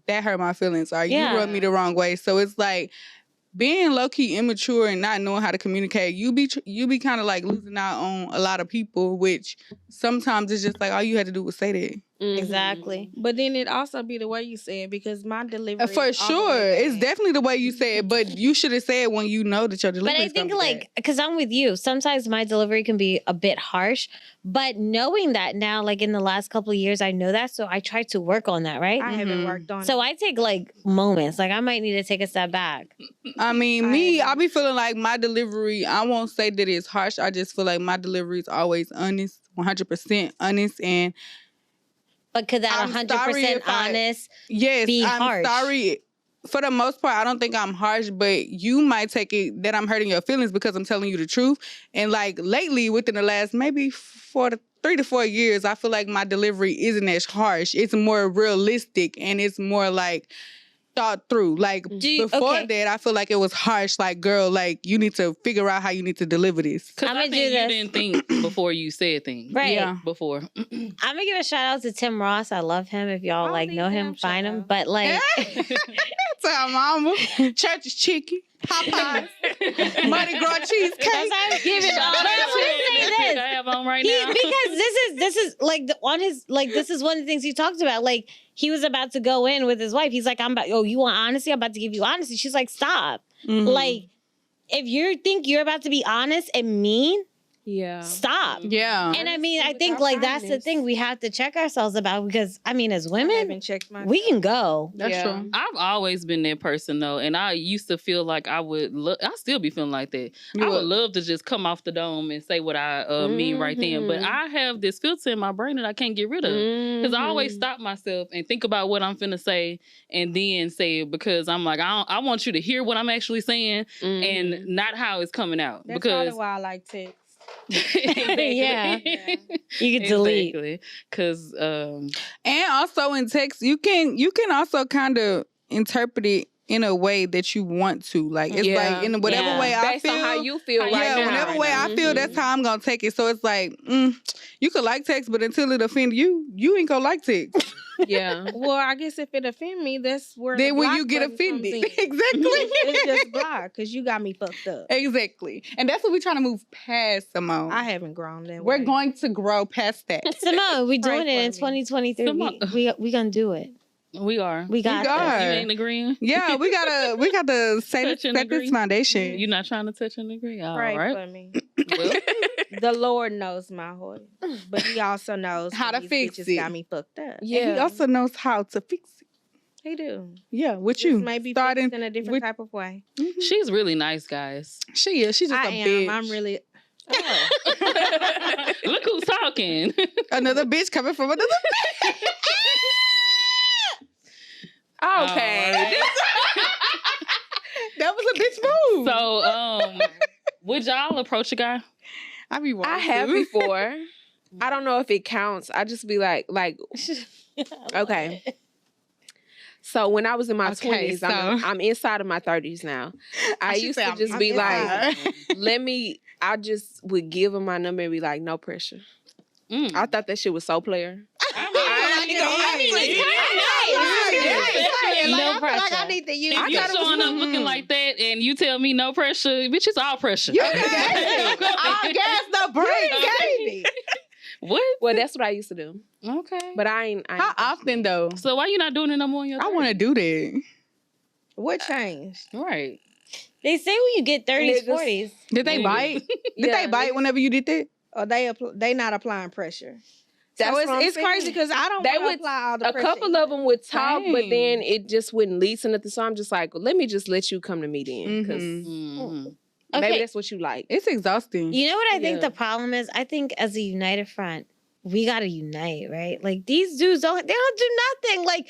that hurt my feelings or you rubbed me the wrong way. So it's like being low-key immature and not knowing how to communicate. You be kind of like losing out on a lot of people, which sometimes it's just like all you had to do was say that. Exactly. But then it also be the way you say it, because my delivery For is all the sure. way It's bad. definitely the way you say it, but you should have said it when you know that your delivery But I is gonna think, be like, because I'm with you, sometimes my delivery can be a bit harsh. But knowing that now, like in the last couple of years, I know that. So I try to work on that, right? I haven't worked on So it. I take like moments. Like I might need to take a step back. I mean, I be feeling like my delivery, I won't say that it's harsh. I just feel like my delivery is always honest, 100% honest. And But could that I'm sorry 100% if I- honest yes, be I'm harsh? sorry. For the most part, I don't think I'm harsh, but you might take it that I'm hurting your feelings because I'm telling you the truth. And like lately, within the last maybe 3 to 4 years, I feel like my delivery isn't as harsh. It's more realistic and it's more like thought through. Like before that, I feel like it was harsh. Like, girl, like you need to figure out how you need to deliver this. Because I think you didn't think before you said things. Right. Yeah. Before. I'm gonna give a shout out to Tim Ross. I love him. If y'all like know him, find him. But like, Tell mama, church's chicken, Popeyes, Mardi Gras cheesecake. I'm giving Shout out to I have on right now. Because this is like on his like this is one of the things he talked about. Like he was about to go in with his wife. He's like, I'm about, oh, you want honesty? I'm about to give you honesty. She's like, stop. Like, if you think you're about to be honest and mean, stop. Yeah. And I mean, I think like that's the thing we have to check ourselves about, because I mean, as women, we can go. That's true. I've always been that person though, and I used to feel like I would. I still be feeling like that. I would love to just come off the dome and say what I mean right then, but I have this filter in my brain that I can't get rid of, because I always stop myself and think about what I'm finna say and then say it, because I'm like, I want you to hear what I'm actually saying and not how it's coming out. That's because probably why I like text. Yeah. You can delete. Because and also in text, you can also kind of interpret it in a way that you want to. Like it's like in whatever way I Based feel. on how you feel right now. Whatever way I feel, that's how I'm gonna take it. So it's like, you could like text, but until it offend you, you ain't gonna like text. Yeah. Well, I guess if it offend me, that's where then the when block you get button offended, comes in. exactly. It's just block, because you got me fucked up. Exactly. And that's what we're trying to move past, Simone. I haven't grown that We're way. going to grow past that. Simone, we're doing it in 2023. We gonna do it. We are. We got this. You ain't agreeing? Yeah, we gotta set this foundation. You're not trying to touch and agree? All Pray right. for me. Well, The Lord knows my heart, but He also knows How when to these fix bitches it. got me fucked up. Yeah. And he also knows how to fix it. He do. Yeah, with Just you. maybe Starting fixed in a different type of way. she's really nice, guys. She is. She's just I a am. bitch. I'm really. Look who's talking. Another bitch coming from another bitch. Okay. That was a bitch move. So, would y'all approach a guy? I have before. I don't know if it counts. I just be like, okay. So when I was in my 20s, I'm inside of my 30s now. I used to just be like, I just would give him my number and be like, no pressure. I thought that shit was so player. No pressure. Like I need to use. If you showing up looking like that and you tell me no pressure, bitch, it's all pressure. You all gas, no break, baby. What? Well, that's what I used to do. Okay. But I ain't How often though? So why you not doing it no more in your 30s? I want to do that. What changed? Right. They say when you get 30s, 40s. Did they bite? Did they bite whenever you did that? Or they not applying pressure. That's So what I'm it's crazy saying. because I don't They want to would- apply all the A pressure. couple of them would talk, but Dang. then it just wouldn't lead to nothing. So I'm just like, let me just let you come to me then. Because Mhm. maybe Okay. that's what you like. It's exhausting. You know what I think Yeah. the problem is? I think as a united front, we gotta unite, right? Like these dudes don't do nothing. Like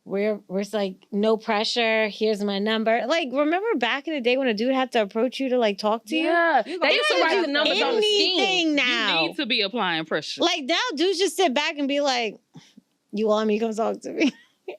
we're like no pressure. Here's my number. Like remember back in the day when a dude had to approach you to like talk to you? Yeah. They used to write the numbers on the skin. Anything now. You need to be applying pressure. Like now, dudes just sit back and be like, "You want me? Come talk to me."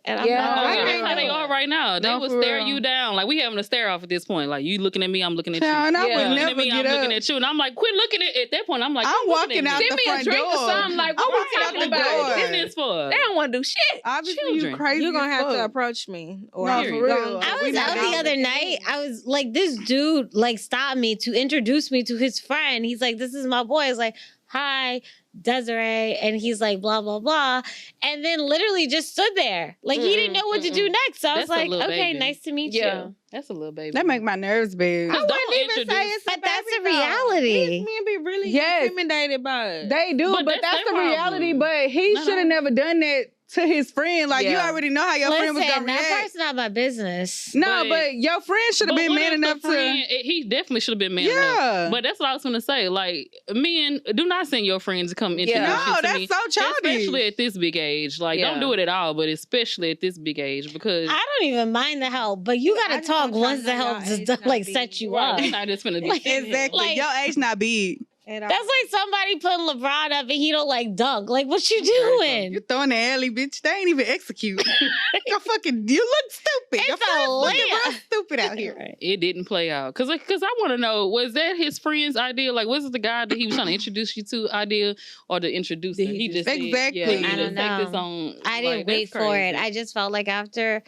And I'm Yeah. Oh, like, that's I how they know. are right now. They No, would for stare real. you down. Like we having a stare off at this point. Like you looking at me, I'm looking at you. Child, and I Yeah. would Looking at never me, get I'm looking up. at you. And I'm like, quit looking at that point. I'm like, I'm quit looking walking at out me. the Give me a front drink door. or something. Like, I'm what walking we out the talking about? door. What's this for? They don't want to do shit. Obviously, Children. you crazy. You're gonna as have to fuck. approach me. Or No, I'm for Period. real. I We was not out the down. other night. I was like, this dude like stopped me to introduce me to his friend. He's like, "This is my boy." I was like, "Hi." Desiree, and he's like, blah, blah, blah. And then literally just stood there. Like, he didn't know what to do next. So I was like, okay, nice to meet you. That's a little baby. That make my nerves big. I wouldn't even say it's but that's a baby reality. These men be really intimidated by it. They do, but that's the reality. But he should have never done that to his friend. Like, you already know how your friend was going to react. That part's not my business. No, but your friend should have been man enough to... He definitely should have been man enough. But that's what I was going to say. Like, men, do not send your friends to come introduce you to me. No, that's so childish. Especially at this big age. Like, don't do it at all, but especially at this big age, because... I don't even mind the help, but you got to talk once the help just, like, set you up. It's not just going to be... Exactly. Like, your age not big. That's like somebody putting LeBron up and he don't like dunk. Like, what you doing? You're throwing the alley, bitch. They ain't even execute. You look stupid. Your friends looking real stupid out here. It didn't play out. Because I want to know, was that his friend's idea? Like, was it the guy that he was trying to introduce you to idea or the introducer? He just exactly. Said, I don't know. I didn't wait for it. I just felt like after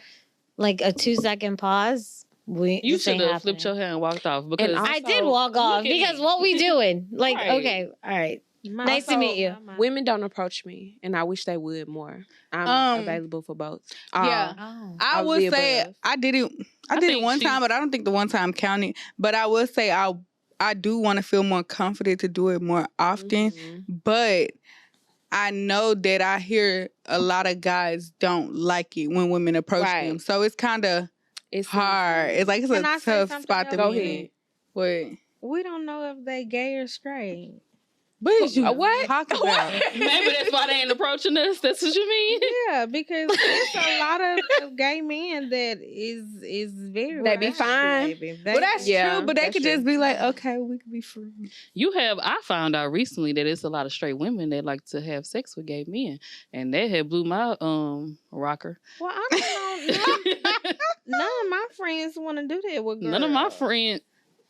like a 2-second pause, you should have flipped your hair and walked off. Because also, I did walk off because what we doing? Like, okay, all right. Nice to meet you. Women don't approach me, and I wish they would more. I'm available for both. I would say I did it one time, but I don't think the one time counted. But I would say I do want to feel more confident to do it more often. But I know that I hear a lot of guys don't like it when women approach them. So it's kind of hard. It's like it's a tough spot to be in. What? We don't know if they gay or straight. What is you what? talking about? Maybe that's why they ain't approaching us. That's what you mean? Yeah, because there's a lot of gay men that is very... They be fine. Well, that's true, but they could just be like, okay, we could be friends. I found out recently that it's a lot of straight women that like to have sex with gay men. And that had blew my rocker. Well, I don't know. None of my friends want to do that with girls. None of my friends...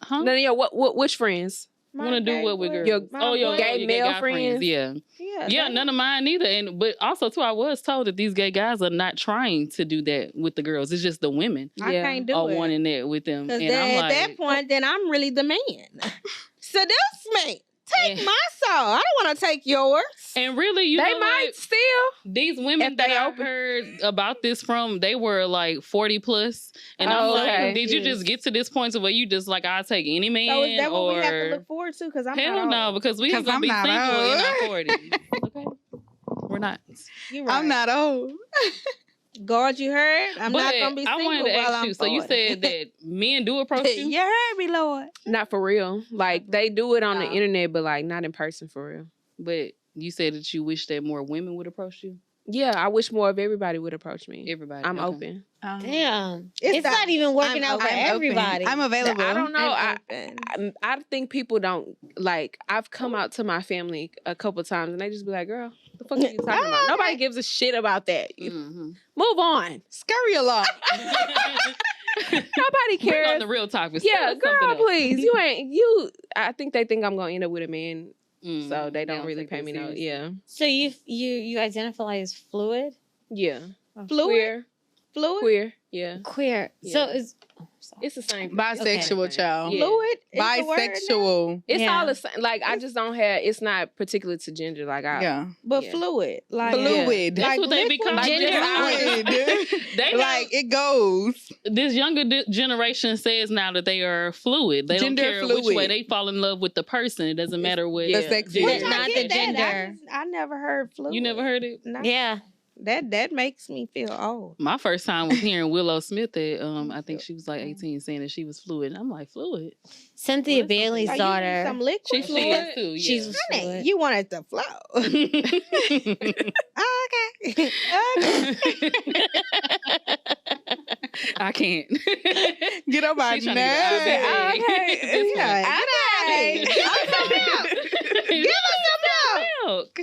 Huh? None of your, which friends? Want to do what with girls? Your gay male friends? Yeah, none of mine either. But also, too, I was told that these gay guys are not trying to do that with the girls. It's just the women I can't do it. wanting that with them. And at that point, then I'm really the man. Seduce me. Take my soul. I don't want to take yours. And really, they might still. These women that I heard about this from, they were like 40 plus. And I'm like, did you just get to this point where you just like, I'll take any man? So is that what we have to look forward to? Because I'm hell no, because we ain't gonna be single in our 40s. Okay, we're not. You're right. I'm not old. God, you heard? I'm not gonna be single. I wanted to ask you. So you said that men do approach you? You heard me, Lord. Not for real. Like they do it on the internet, but like not in person for real. But you said that you wish that more women would approach you? Yeah, I wish more of everybody would approach me. Everybody. I'm open. Damn. It's not even working out for everybody. I'm available. I don't know. I think people don't, like, I've come out to my family a couple times and they just be like, girl, the fuck are you talking about? Nobody gives a shit about that. Move on. Scurry along. Nobody cares. Bring on the real topic. Yeah, girl, please. I think they think I'm going to end up with a man. So they don't really pay me no. Yeah. So you identify as fluid? Yeah. Fluid? Fluid? Queer. Yeah. Queer. Yeah. So it's the same. Bisexual, child. Yeah. Fluid? Bisexual. It's all the same. Like I just don't have. It's not particular to gender. Like but fluid. Like fluid. That's like what they become. Like They like it goes. This younger generation says now that they are fluid. They Gender don't care fluid. which way they fall in love with the person. It doesn't matter what the sex is. Not the gender. I never heard fluid. You never heard it? No. Yeah. That makes me feel old. My first time was hearing Willow Smith at I think she was like 18 saying that she was fluid. I'm like, fluid? Cynthia Bailey's daughter. Some liquid She's fluid too. Yeah. She's fluid. You want it to flow. Okay. I can't. Get on my nerves. Okay. Give us some milk.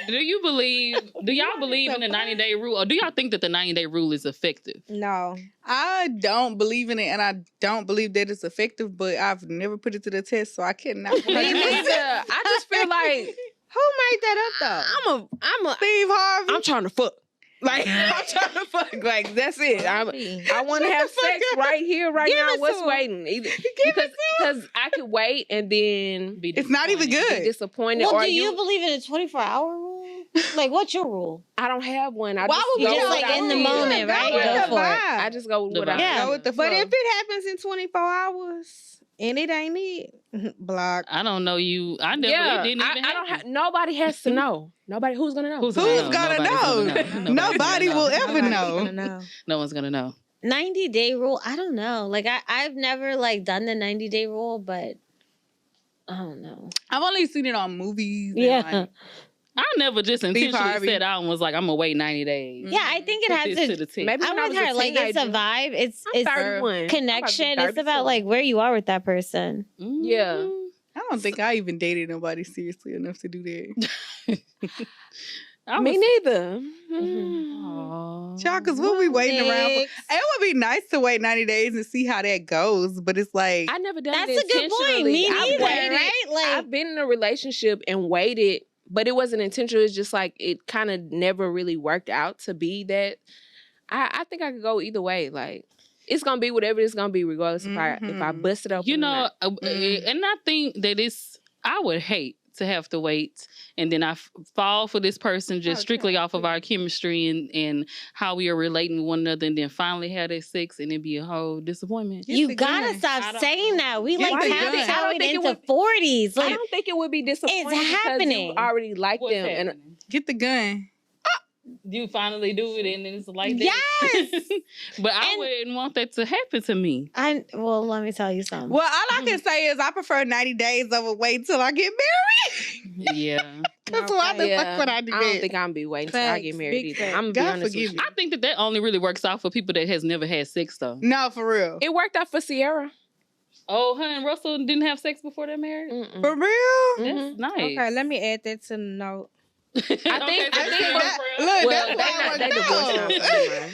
Do y'all believe in the 90-day rule? Or do y'all think that the 90-day rule is effective? No. I don't believe in it, and I don't believe that it's effective, but I've never put it to the test, so I cannot. Me neither. I just feel like who made that up though? I'm a Steve Harvey. I'm trying to fuck. Like, I'm trying to fuck. Like, that's it. I want to have sex right here, right now. What's waiting? Because I could wait and then it's not even good. Be disappointed. Well, or do you believe in a 24-hour rule? Like, what's your rule? I don't have one. Why would you just like in the moment, right? Go for it. I just go with what I know. with the but if it happens in 24 hours and it ain't it, block. I don't know you. I never. It didn't even happen. Nobody has to know. Nobody. Who's gonna know? Who's gonna know? Nobody will ever know. No one's gonna know. 90-day rule. I don't know. Like I've never like done the 90-day rule, but I don't know. I've only seen it on movies. Yeah. And, like, I never just intentionally sat out and was like, I'm gonna wait 90 days. Yeah, I think it has to. Maybe I'm with her. Like it's a vibe. It's 31. Connection. It's about like where you are with that person. Yeah. I don't think I even dated nobody seriously enough to do that. Me neither. Child, because we'll be waiting around. It would be nice to wait 90 days and see how that goes, but it's like I never done That's it a good point. Me neither, right? Like I've been in a relationship and waited, but it wasn't intentional. It's just like it kind of never really worked out to be that. I think I could go either way. Like it's gonna be whatever it's gonna be, regardless if I bust it open. You know, and I think that I would hate to have to wait and then I fall for this person just strictly off of our chemistry and how we are relating to one another and then finally have that sex and it be a whole disappointment. You gotta stop saying that. We like happy out into 40s. Like, I don't think it would be disappointing. It's happening. You already like them. Happening? And get the gun. You finally do it and then it's like that. Yes! But I wouldn't want that to happen to me. Well, let me tell you something. Well, all I can say is I prefer 90 days over wait till I get married. Yeah. That's why the fuck would I do that? I don't think I'm gonna be waiting till I get married either. I'm gonna be honest with you. I think that only really works out for people that has never had sex though. No, for real. It worked out for Sierra. Oh, her and Russell didn't have sex before they're married? Mm-mm. For real? That's nice. Okay, let me add that to the note. I think they divorced.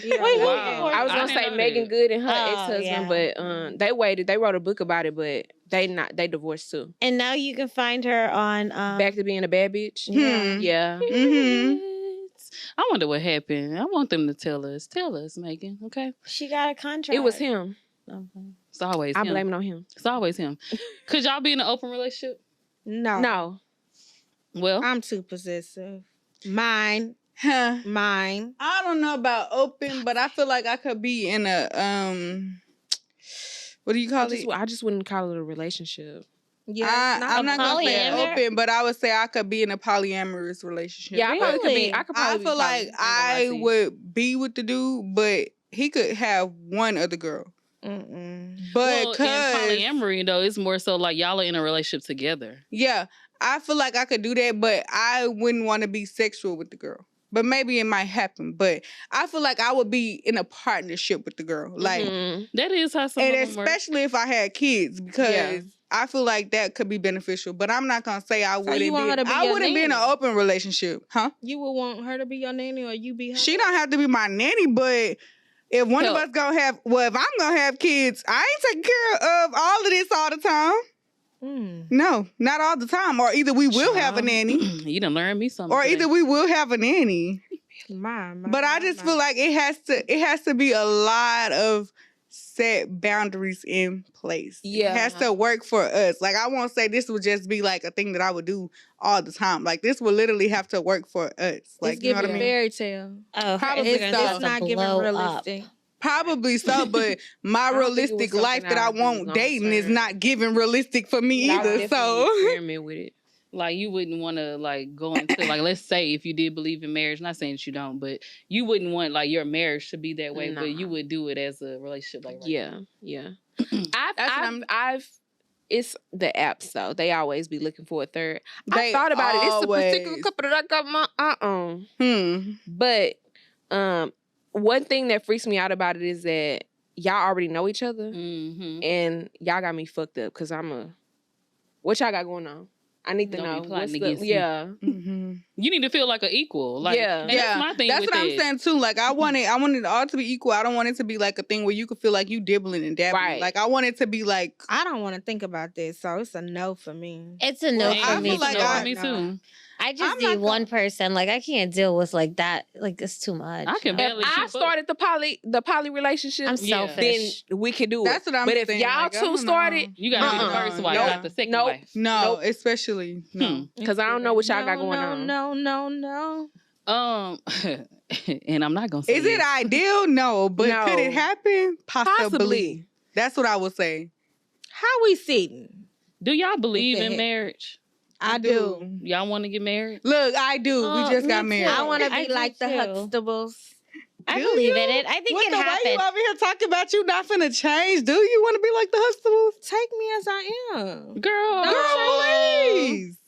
Wow. I was gonna say Megan Good and her ex-husband, but they waited. They wrote a book about it, but they divorced too. And now you can find her on Back to Being a Bad Bitch. Yeah. I wonder what happened. I want them to tell us. Tell us, Megan. Okay. She got a contract. It was him. It's always I'm him. blaming on him. It's always him. Could y'all be in an open relationship? No. Well, I'm too possessive. Mine. I don't know about open, but I feel like I could be in a what do you call it? I just wouldn't call it a relationship. Yeah, I'm not gonna say open, but I would say I could be in a polyamorous relationship. Yeah, I probably could be. I feel like I would be with the dude, but he could have one other girl. But in polyamory though, it's more so like y'all are in a relationship together. Yeah, I feel like I could do that, but I wouldn't want to be sexual with the girl. But maybe it might happen. But I feel like I would be in a partnership with the girl. Like that is how some and especially if I had kids, because I feel like that could be beneficial. But I'm not gonna say I wouldn't I wouldn't be in an open relationship. Huh? You would want her to be your nanny or you be her? She don't have to be my nanny, but if one of us gonna have, if I'm gonna have kids, I ain't taking care of all of this all the time. No, not all the time. Or either we will have a nanny. You done learned me something. Or either we will have a nanny. But I just feel like it has to be a lot of set boundaries in place. Yeah. It has to work for us. Like I won't say this would just be like a thing that I would do all the time. Like this would literally have to work for us. Like it's giving fairy tale. Oh, probably so. It's not giving realistic. Probably so, but my realistic life that I want dating is not giving realistic for me either. So experiment with it. Like you wouldn't want to like go into like let's say if you did believe in marriage, not saying that you don't, but you wouldn't want like your marriage to be that way, but you would do it as a relationship like I've it's the apps though. They always be looking for a third. I thought about it. It's a particular couple that I got my But one thing that freaks me out about it is that y'all already know each other, and y'all got me fucked up because what y'all got going on? I need to know. What's you need to feel like an equal. Like, that's my thing. That's what I'm saying too. Like I want it all to be equal. I don't want it to be like a thing where you could feel like you dibbling and dabbling. Right. Like I want it to be like I don't want to think about this, so it's a no for me. It's a no for me. I feel like me too. I just need one person. Like, I can't deal with like that. Like, it's too much. I can barely. If I started the poly relationship, I'm selfish. then we can do it. That's what I'm saying. But if y'all like, two started, you gotta be the first wife, not the second wife. No, especially no. Because I don't know what y'all got going on. No. And I'm not gonna say. Is it ideal? No, but could it happen? Possibly. That's what I would say. How we sitting? Do y'all believe in marriage? I do. Y'all want to get married? Look, I do. We just got married. I want to be like the Huxtables. I believe in it. I think it happened. The way you over here talking about you not finna change, do you want to be like the Huxtables? Take me as I am. Girl, please.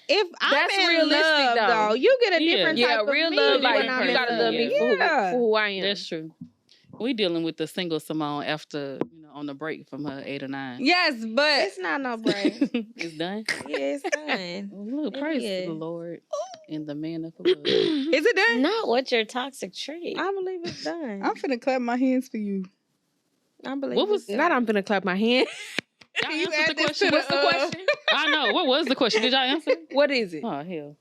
If that's I'm in realistic, love, though, you get a different type of real me. love. Like, you gotta love me for who I am. That's true. We dealing with the single Simone after, on the break from her 8 or 9. Yes, but it's not no break. It's done? Yeah, it's done. Look, praise to the Lord and the man up above. Is it done? Not what's your toxic trait. I believe it's done. I'm finna clap my hands for you. I believe what was not I'm finna clap my hands. Y'all answered the question. What's the question? I know. What was the question? Did y'all answer? What is it? Oh, hell.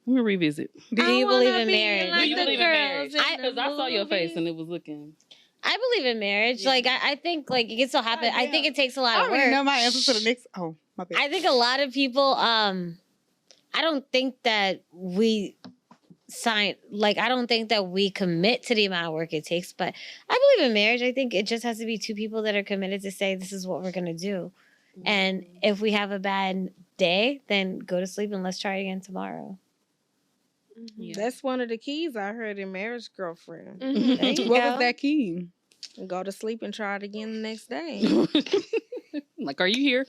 Let me revisit. Do you believe in marriage? Do you believe in marriage? Because I saw your face and it was looking... I believe in marriage. Yeah. Like, I think, like, it can still happen. I think it takes a lot of work. I already know my answer to the next... Oh, my bad. I think a lot of people... I don't think that we sign... Like, I don't think that we commit to the amount of work it takes. But I believe in marriage. I think it just has to be two people that are committed to say, this is what we're going to do. Mm-hmm. And if we have a bad day, then go to sleep and let's try it again tomorrow. Yeah. That's one of the keys I heard in Marriage Girlfriend. Mm-hmm. What was that key? Go to sleep and try it again the next day. Like, are you here?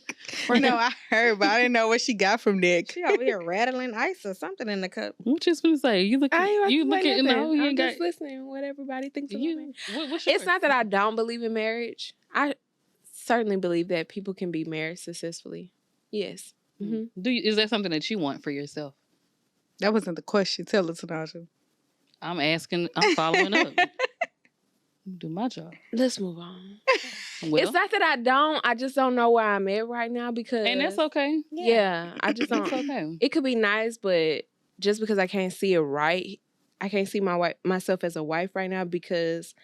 No, I heard, but I didn't know what she got from that. She over here rattling ice or something in the cup. What you supposed to say? You looking? I'm just listening. What everybody thinks of me. It's not that I don't believe in marriage. I certainly believe that people can be married successfully. Yes. Mm-hmm. Is that something that you want for yourself? That wasn't the question. Tell us, Tanigel. I'm asking. I'm following up. Do my job. Let's move on. Well, it's not that I don't. I just don't know where I'm at right now because... And that's okay. Yeah. I just don't... It's okay. It could be nice, but just because I can't see it right, I can't see myself as a wife right now because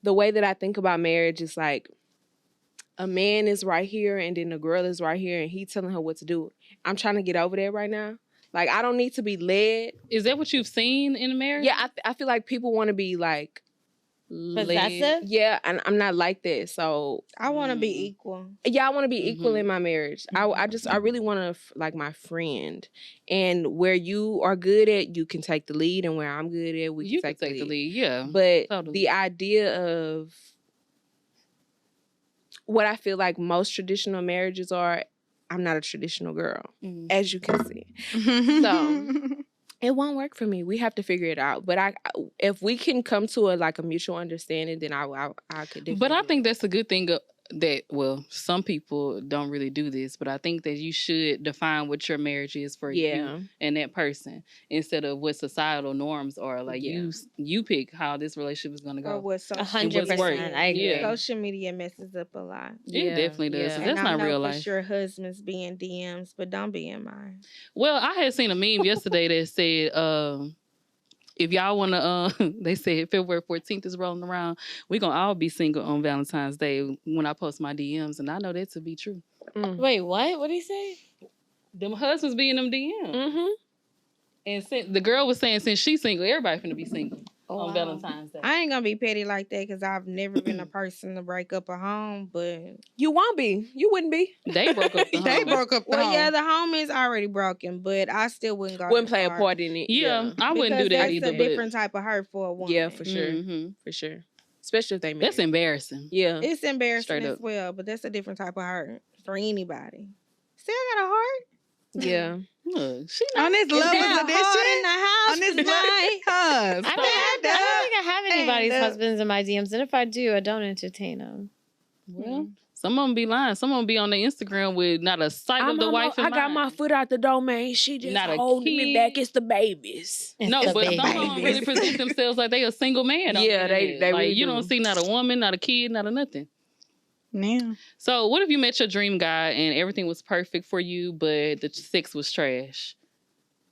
the way that I think about marriage is like a man is right here and then the girl is right here and he telling her what to do. I'm trying to get over there right now. Like, I don't need to be led. Is that what you've seen in a marriage? Yeah, I feel like people want to be like possessive. Yeah, and I'm not like that. So I want to be equal. Yeah, I want to be equal in my marriage. I really want to like my friend, and where you are good at, you can take the lead, and where I'm good at, we can take the lead. Yeah, but the idea of what I feel like most traditional marriages are. I'm not a traditional girl, as you can see. So it won't work for me. We have to figure it out. But if we can come to a mutual understanding, then I could definitely. But I think that's a good thing that, well, some people don't really do this, but I think that you should define what your marriage is for you and that person instead of what societal norms are. Like you pick how this relationship is going to go. 100%. I agree. Social media messes up a lot. It definitely does. Yeah. That's not real life. For sure husbands be in DMs, but don't be in mine. Well, I had seen a meme yesterday that said, if y'all want to, they said February 14th is rolling around, we're going to all be single on Valentine's Day when I post my DMs. And I know that to be true. Wait, what? What did he say? Them husbands be in them DMs. Mm-hmm. And the girl was saying since she's single, everybody finna be single on Valentine's Day. I ain't going to be petty like that because I've never been a person to break up a home, but... You won't be. You wouldn't be. They broke up the home. They broke up the home. Well, yeah, the home is already broken, but I still wouldn't go. Wouldn't play a part in it. Yeah, I wouldn't do that either. That's a different type of hurt for a woman. Yeah, for sure. Mm-hmm. For sure. Especially if they married. That's embarrassing. Yeah. It's embarrassing as well, but that's a different type of hurt for anybody. See, I got a heart. Yeah. Look, she on this Lovers Edition in the house. On this night. I don't think I have anybody's husbands in my DMs, and if I do, I don't entertain them. Well, some of them be lying. Some of them be on their Instagram with not a sight of the wife in mind. I got my foot out the door, man. She just holding me back. It's the babies. No, but some of them really present themselves like they a single man. Yeah, they like really you don't see not a woman, not a kid, not a nothing. Yeah. So what if you met your dream guy and everything was perfect for you, but the sex was trash?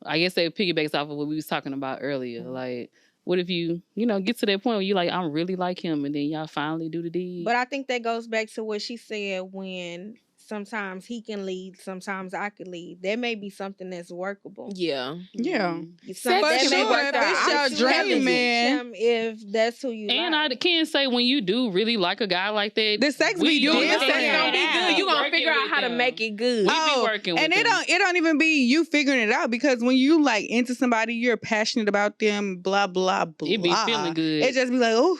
I guess that piggybacks off of what we was talking about earlier. Like, what if you get to that point where you like, I'm really like him, and then y'all finally do the deed? But I think that goes back to what she said when sometimes he can lead, sometimes I can lead. That may be something that's workable. Yeah. Yeah. But sure, if it's your dream, man. If that's who you and like. I can say when you do really like a guy like that, the sex be doing It's gonna be good. You gonna figure out how to make it good. We be working with and them. it don't even be you figuring it out, because when you like into somebody, you're passionate about them, blah blah blah. It be feeling good. It just be like, oh,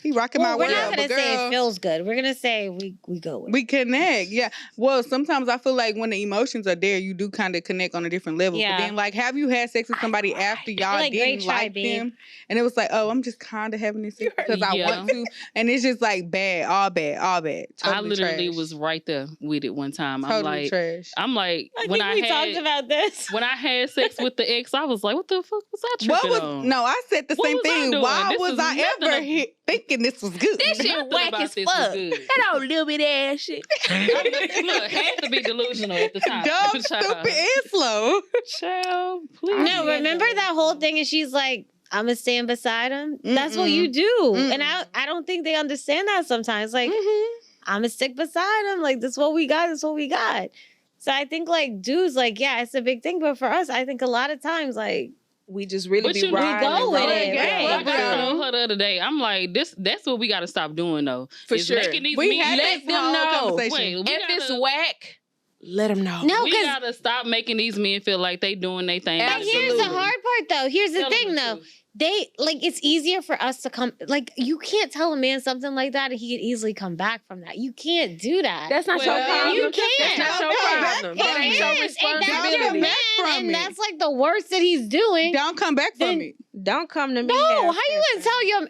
he rocking my world. We're not gonna say it feels good. We're gonna say we go with it. We connect, yeah. Well, sometimes I feel like when the emotions are there, you do kind of connect on a different level. Yeah. But then, like, have you had sex with somebody after y'all like, didn't like them, and it was like, oh, I'm just kind of having this sex because I want to, and it's just like bad, all bad. Totally I literally trash. was right there with it one time. Totally trash. I'm like, I think we talked about this. When I had sex with the ex, I was like, what the fuck was I tripping on? No, I said the same thing. Why was I ever thinking this was good? This shit whack as fuck. That old little bit ass shit. Look, had to be delusional at the time. Dumb, stupid, and slow. Child, please. No, remember that whole thing, and she's like, I'm gonna stand beside him. That's what you do. And I don't think they understand that sometimes. Like, I'm gonna stick beside him. Like, this is what we got. This is what we got. So I think, like, dudes, like, yeah, it's a big thing. But for us, I think a lot of times, like, we just really be riding. We go with it, right? Like I told her the other day, I'm like, that's what we got to stop doing, though. For sure. Let them know. Wait, if it's whack, let them know. No, we gotta stop making these men feel like they doing their thing. But here's the hard part, though. Here's the thing, though. They, like, it's easier for us to come, like, you can't tell a man something like that and he can easily come back from that. You can't do that. That's not your problem. You can't. That's not your problem. That ain't your responsibility. And that's your man, and that's, like, the worst that he's doing. Don't come back from me. Don't come to me. No, how you gonna tell your...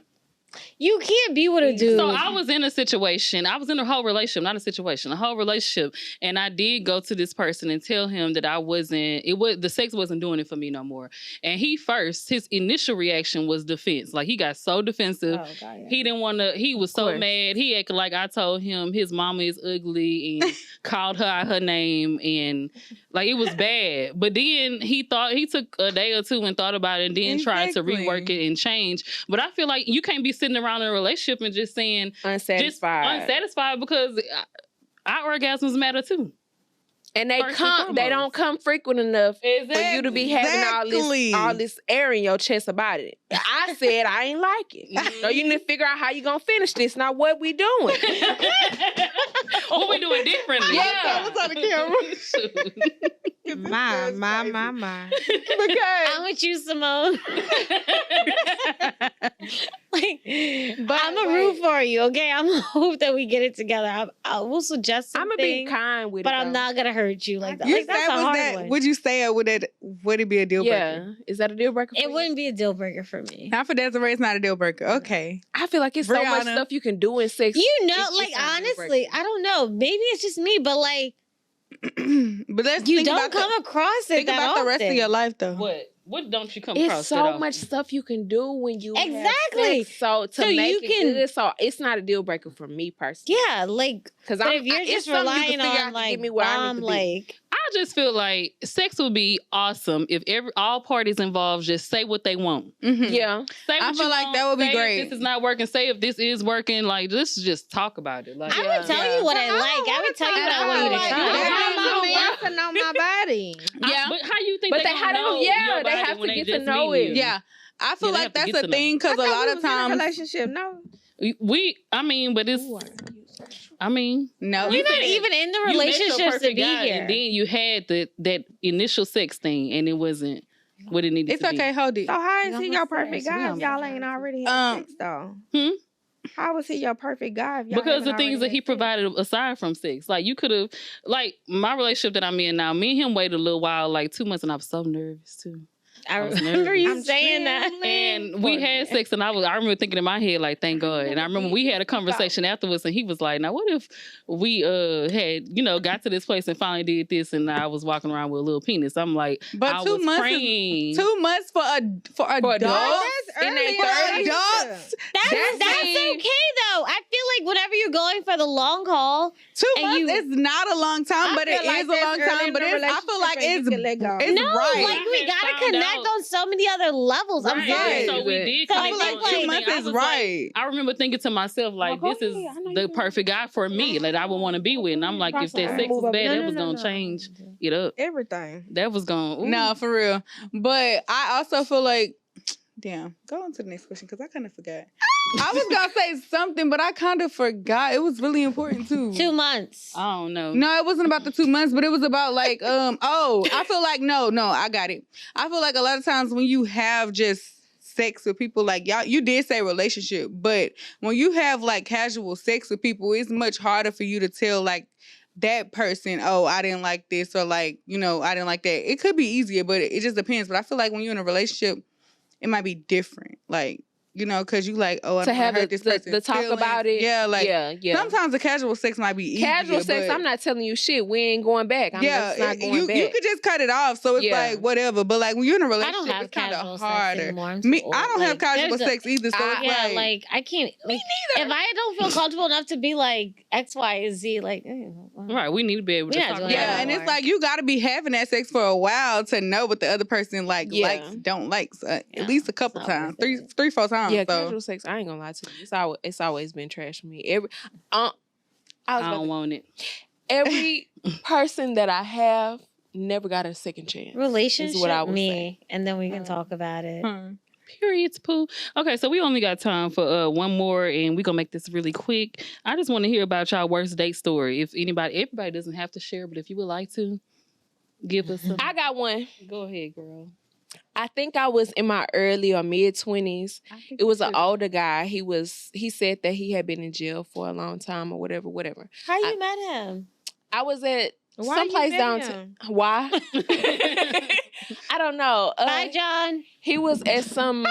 You can't be with a dude. So I was in a situation. I was in a whole relationship, not a situation, a whole relationship. And I did go to this person and tell him that the sex wasn't doing it for me no more. And his initial reaction was defense. Like, he got so defensive. Oh, God, yeah. He didn't want to, he was so mad. He acted like I told him his mama is ugly and called her out her name. And like, it was bad. But then he took a day or two and thought about it and then tried to rework it and change. But I feel like you can't be sitting around in a relationship and just saying unsatisfied because our orgasms matter too. And they don't come frequent enough for you to be having all this air in your chest about it. I said I ain't like it. So you need to figure out how you gonna finish this, not what we doing. What we doing differently. Yeah. I was on the camera. My. Because I'm with you, Simone. But I'm a root for you, okay? I'm gonna hope that we get it together. I will suggest some I'm gonna be kind with it, but I'm not gonna hurt you like that. You like, that's a hard one. Would you say it? Would it be a deal breaker? Yeah. Is that a deal breaker for you? It wouldn't be a deal breaker for me. Not for Desiree, it's not a deal breaker. Okay. I feel like it's so much stuff you can do in sex. You know, like, honestly, I don't know. Maybe it's just me, but like, but let's you don't come across it think that about often. the rest of your life, though. What don't you come across? It's so much stuff you can do when you exactly. Have sex. So to make it good, so it's not a deal breaker for me personally. Yeah, like, because if you're just relying on like, I just feel like sex would be awesome if all parties involved just say what they want. Mm-hmm. Yeah, I feel like that would be great. If this is not working, say if this is working. Like, let's just talk about it. Like, I would tell you what I like. I would tell you what I want you to try. I know my body. Yeah, but how you think? But they have to. Yeah, they have to get to know it. Yeah, I feel like that's a thing because a lot of times relationship. No, but it's. I mean, no, you're not even in the relationships to be here. And then you had that initial sex thing, and it wasn't what it needed to be. It's okay, hold it. So how is he your perfect guy if y'all ain't already had sex though? How was he your perfect guy if y'all because the things that he provided aside from sex, like you could have, like my relationship that I'm in now, me and him waited a little while, like 2 months, and I was so nervous too. I remember you saying that. And we had sex, and I remember thinking in my head, like, thank God. And I remember we had a conversation afterwards, and he was like, now what if we had, got to this place and finally did this, and I was walking around with a little penis. I'm like, but I 2 was months praying. 2 months for adults in their 30s. That's okay though. I feel like whenever you're going for for the long haul. 2 months is not a long time, but it is a long time. But I feel like it's right. Like we gotta connect on so many other levels. I'm sorry. So we did. So I feel like 2 months is right. I remember thinking to myself, like, this is the perfect guy for me that I would want to be with. And I'm like, if that sex is bad, that was gonna change it up. Everything. That was gonna. No, for real. But I also feel like, damn, go on to the next question because I kind of forgot. I was gonna say something, but I kind of forgot. It was really important too. 2 months. I don't know. No, it wasn't about the 2 months, but it was about like, I feel like, no, I got it. I feel like a lot of times when you have just sex with people, like y'all, you did say relationship, but when you have like casual sex with people, it's much harder for you to tell like that person, oh, I didn't like this, or like, you know, I didn't like that. It could be easier, but it just depends. But I feel like when you're in a relationship, it might be different. Like, you know, because you like, oh, I don't hurt this person. The talk about it. Yeah, like, sometimes the casual sex might be easier. Casual sex, I'm not telling you shit. We ain't going back. I'm just not going back. You could just cut it off. So it's like, whatever. But like, when you're in a relationship, it's kind of harder. I don't have casual sex either. So it's like, I can't. Like, if I don't feel comfortable enough to be like X, Y, and Z, like, right, we need to be able to talk about it. Yeah, and it's like, you got to be having that sex for a while to know what the other person likes, don't like. So at least a couple times, 3-4 times. Yeah, casual sex. I ain't gonna lie to you. It's always been trash for me. I don't want it. Every person that I have never got a second chance. Relationship, is what I would me, say. and then we can talk about it. Periods, poo. Okay, so we only got time for one more, and we're gonna make this really quick. I just want to hear about y'all worst date story. If everybody doesn't have to share, but if you would like to, give us some. I got one. Go ahead, girl. I think I was in my early or mid 20s. It was an older guy. He said that he had been in jail for a long time or whatever. How you met him? I was at someplace downtown. Why? I don't know. Bye, John. He was at some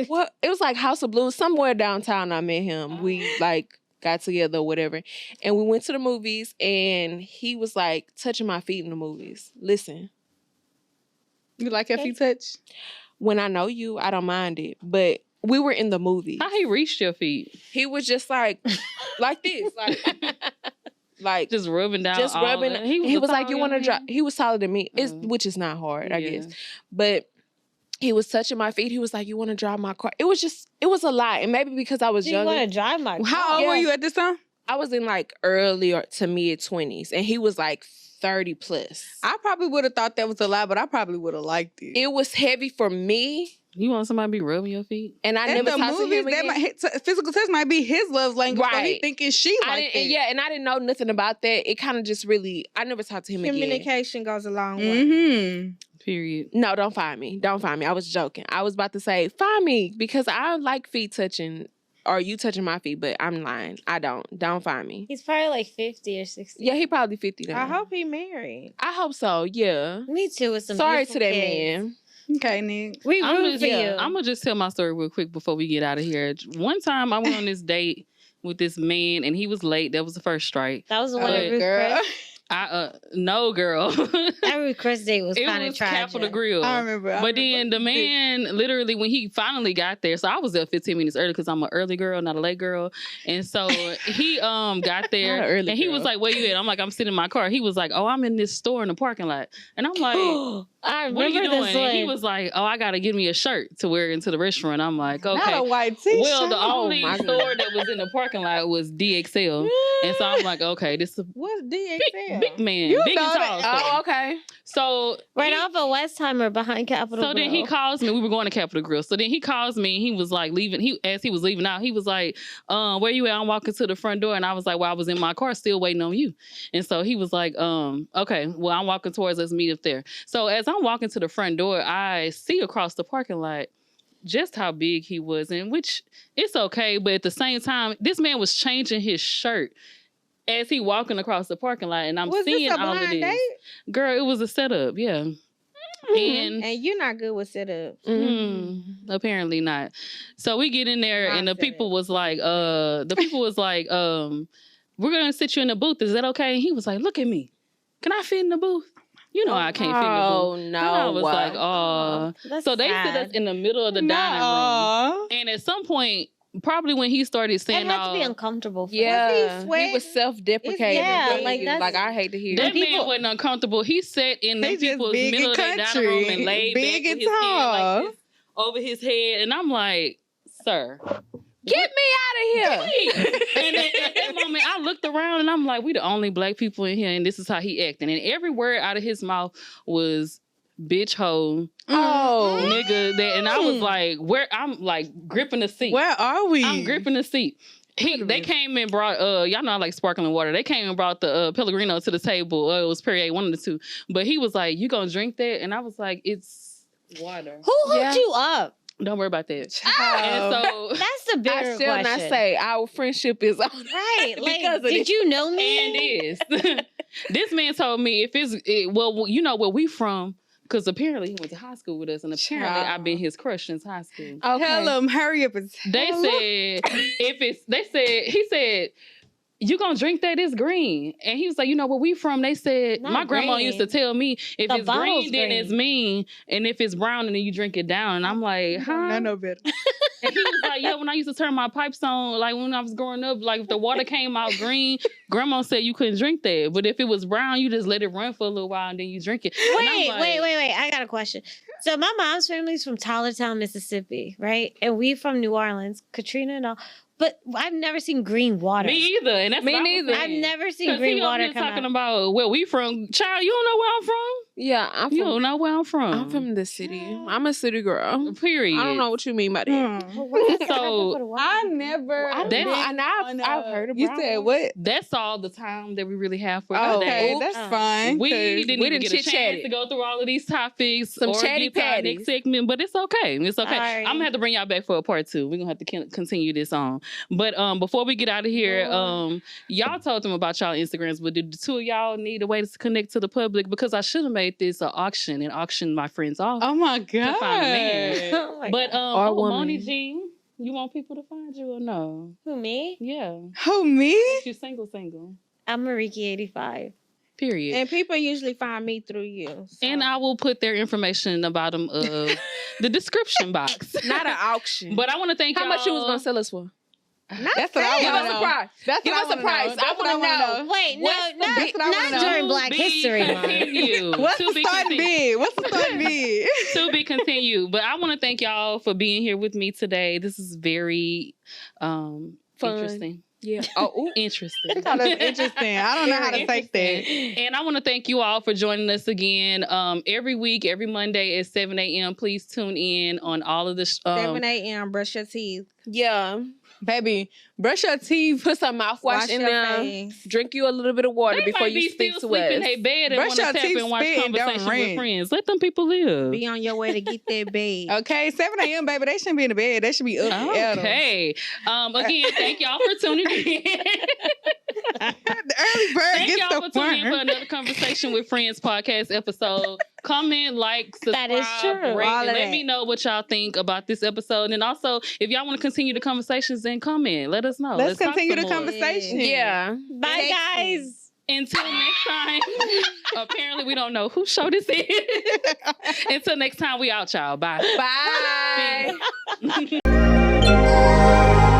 what? It was like House of Blues somewhere downtown. I met him. We like got together or whatever, and we went to the movies. And he was like touching my feet in the movies. Listen. You like your feet touch? When I know you, I don't mind it. But we were in the movie. How he reached your feet? He was just like this. Like just rubbing down. Just rubbing. He was like, you want to drop? He was taller than me, which is not hard, I guess. But he was touching my feet. He was like, you want to drive my car? It was a lot. And maybe because I was younger. You want to drive my car? How old were you at this time? I was in like early or to mid 20s. And he was like 30 plus. I probably would have thought that was a lot, but I probably would have liked it. It was heavy for me. You want somebody to be rubbing your feet? And I never talked to him again. Physical touch might be his love language. Right. So he thinking she like it. Yeah, and I didn't know nothing about that. It kind of just really, I never talked to him again. Communication goes a long way. Period. No, don't find me. Don't find me. I was joking. I was about to say, find me, because I like feet touching. Or you touching my feet, but I'm lying. I don't. Don't find me. He's probably like 50 or 60. Yeah, he probably 50 now. I hope he married. I hope so, yeah. Me too, with some Sorry to that kids. man. Okay, Nick. We root for you. I'm going to just tell my story real quick before we get out of here. One time I went on this date with this man, and he was late. That was the first strike. That was the one at Ruth girl. Chris? No, girl. That Ruth Chris date was kind of tragic. Capitol Grill. I remember. But then the man, literally, when he finally got there, so I was there 15 minutes early because I'm an early girl, not a late girl. And so he got there, and he was like, "Where you at?" I'm like, "I'm sitting in my car." He was like, "Oh, I'm in this store in the parking lot." And I'm like, I remember "What are you doing?" this And he was like, "Oh, I gotta give me a shirt to wear into the restaurant." I'm like, "Okay." Not a white t-shirt. Well, the only store that was in the parking lot was DXL, and so I'm like, "Okay, this is what's DXL? Big man, You big know and tall." that. Oh, okay. So right off of Westheimer behind Capitol Grill. So then he calls me. We were going to Capitol Grill. So then he calls me. And he was like leaving. As he was leaving out, he was like, "Where you at?" I'm walking to the front door, and I was like, "Well, I was in my car, still waiting on you." And so he was like, "Okay, well, I'm walking towards. Let's meet up there." So as I'm walking to the front door, I see across the parking lot just how big he was, and which it's okay, but at the same time, this man was changing his shirt as he walking across the parking lot, and I'm seeing all of this. Date? Girl, it was a setup, yeah. And you're not good with setups. Apparently not. So we get in there, and the people was like, we're gonna sit you in the booth. Is that okay? And he was like, "Look at me. Can I fit in the booth?" You know I can't fit in the booth. Oh, no. And I was like, "Oh." So they sit us in the middle of the dining room. And at some point, probably when he started saying It had to be uncomfortable for Yeah, Was he was self-deprecating. Yeah, like that's like I hate to hear. that It. man wasn't uncomfortable. He sat in the He just people's big middle of and their dining country. room and laid Big back and with his hand tall. like this over his head, and I'm like, sir. Get me out of here! And then at that moment, I looked around and I'm like, we the only black people in here, and this is how he acting. And every word out of his mouth was bitch, hoe, nigga. That, and I was like, where? I'm like gripping the seat. Where are we? I'm gripping the seat. They came and brought y'all know I like sparkling water. They came and brought the Pellegrino to the table. It was Perrier, one of the two. But he was like, "You gonna drink that?" And I was like, "It's water." Who hooked you up? Don't worry about that. And so That's the bigger I still question. not say our friendship is on. Right. Like, Because of did this. you know me? and this man told me if well, you know where we from. Because apparently he went to high school with us, and apparently I've been his crush since high school. Okay. Tell him, hurry up. He said, you gonna drink that? It's green. And he was like, you know where we from? They said, Not my grandma green. used to tell me, if The it's bottle's green, then it's green. mean. And if it's brown, then you drink it down. And I'm like, huh? I know better. And he was like, yeah, when I used to turn my pipes on, like when I was growing up, like if the water came out green, grandma said you couldn't drink that. But if it was brown, you just let it run for a little while and then you drink it. And I'm like, Wait. I got a question. So my mom's family's from Tylertown, Mississippi, right? And we from New Orleans, Katrina and all. But I've never seen green water. Me either. And that's Me what I was neither. saying. I've never seen 'Cause green he over water here come talking out. about where we from. Child, you don't know where I'm from? Yeah, I'm You from. don't know where I'm from. I'm from the city. I'm a city girl. Period. I don't know what you mean by that. So I never. I don't That's- know. And I've heard of You brown said ones. what? that's all the time that we really have for Oh, today. okay, that's fine. We 'cause didn't we even done get a chance chit-chatted. to go through all of these topics Some or chatty get to our patties. next segment, but it's okay. It's okay. Sorry. I'm gonna have to bring y'all back for a part 2. We're gonna have to continue this on. But before we get out of here, y'all told them about y'all Instagrams, but did the two of y'all need a way to connect to the public? Because I should have made this an auction and auctioned my friends off. Oh my to find a man. god. Oh my But God. Or woman. Monie G, you want people to find you or no? Who, me? Yeah. Who, me? You single. I'm Mariki85. Period. And people usually find me through you. So. And I will put their information in the bottom of the description box. Not an auction. But I want to thank How y'all. much you was gonna sell us for? That's what I Give want us to a know. price. That's Give what us a wanna price. know. I That's what wanna wanna know. Wait, What's no, the big- not during Black To be History Month. continued. What's To the be starting continued. bid? What's the starting bid? To be continued. But I want to thank y'all for being here with me today. This is very interesting. Yeah. Oh, Interesting. Oh, that's interesting. I don't know how to take that. And I want to thank you all for joining us again. Every week, every Monday at 7 a.m. Please tune in on all of the 7 a.m. Brush your teeth. yeah. Baby, brush your teeth. Put some mouthwash Wash in your there. face. Drink you a little bit of water They before might you be speak still to sleep in us. their bed and Brush want to your tap teeth, and watch spit, and don't Conversation with rinse. Friends. Let them people live. Be on your way to get that bag. Okay, 7 a.m., baby. They shouldn't be in the bed. They should be up. at 'em. Okay. Again, thank y'all for tuning in. The early bird Thank gets y'all the for tuning in for worm. another Conversation with Friends podcast episode. Comment, like, subscribe, That is true. rate, All and of let that. me know what y'all think about this episode. And also, if y'all want to continue the conversations, then comment. Let us know. Let's talk continue some the more. conversation. Yeah. Bye, guys. Until next time. Apparently, we don't know whose show this is. Until next time, we out, y'all. Bye. Bye.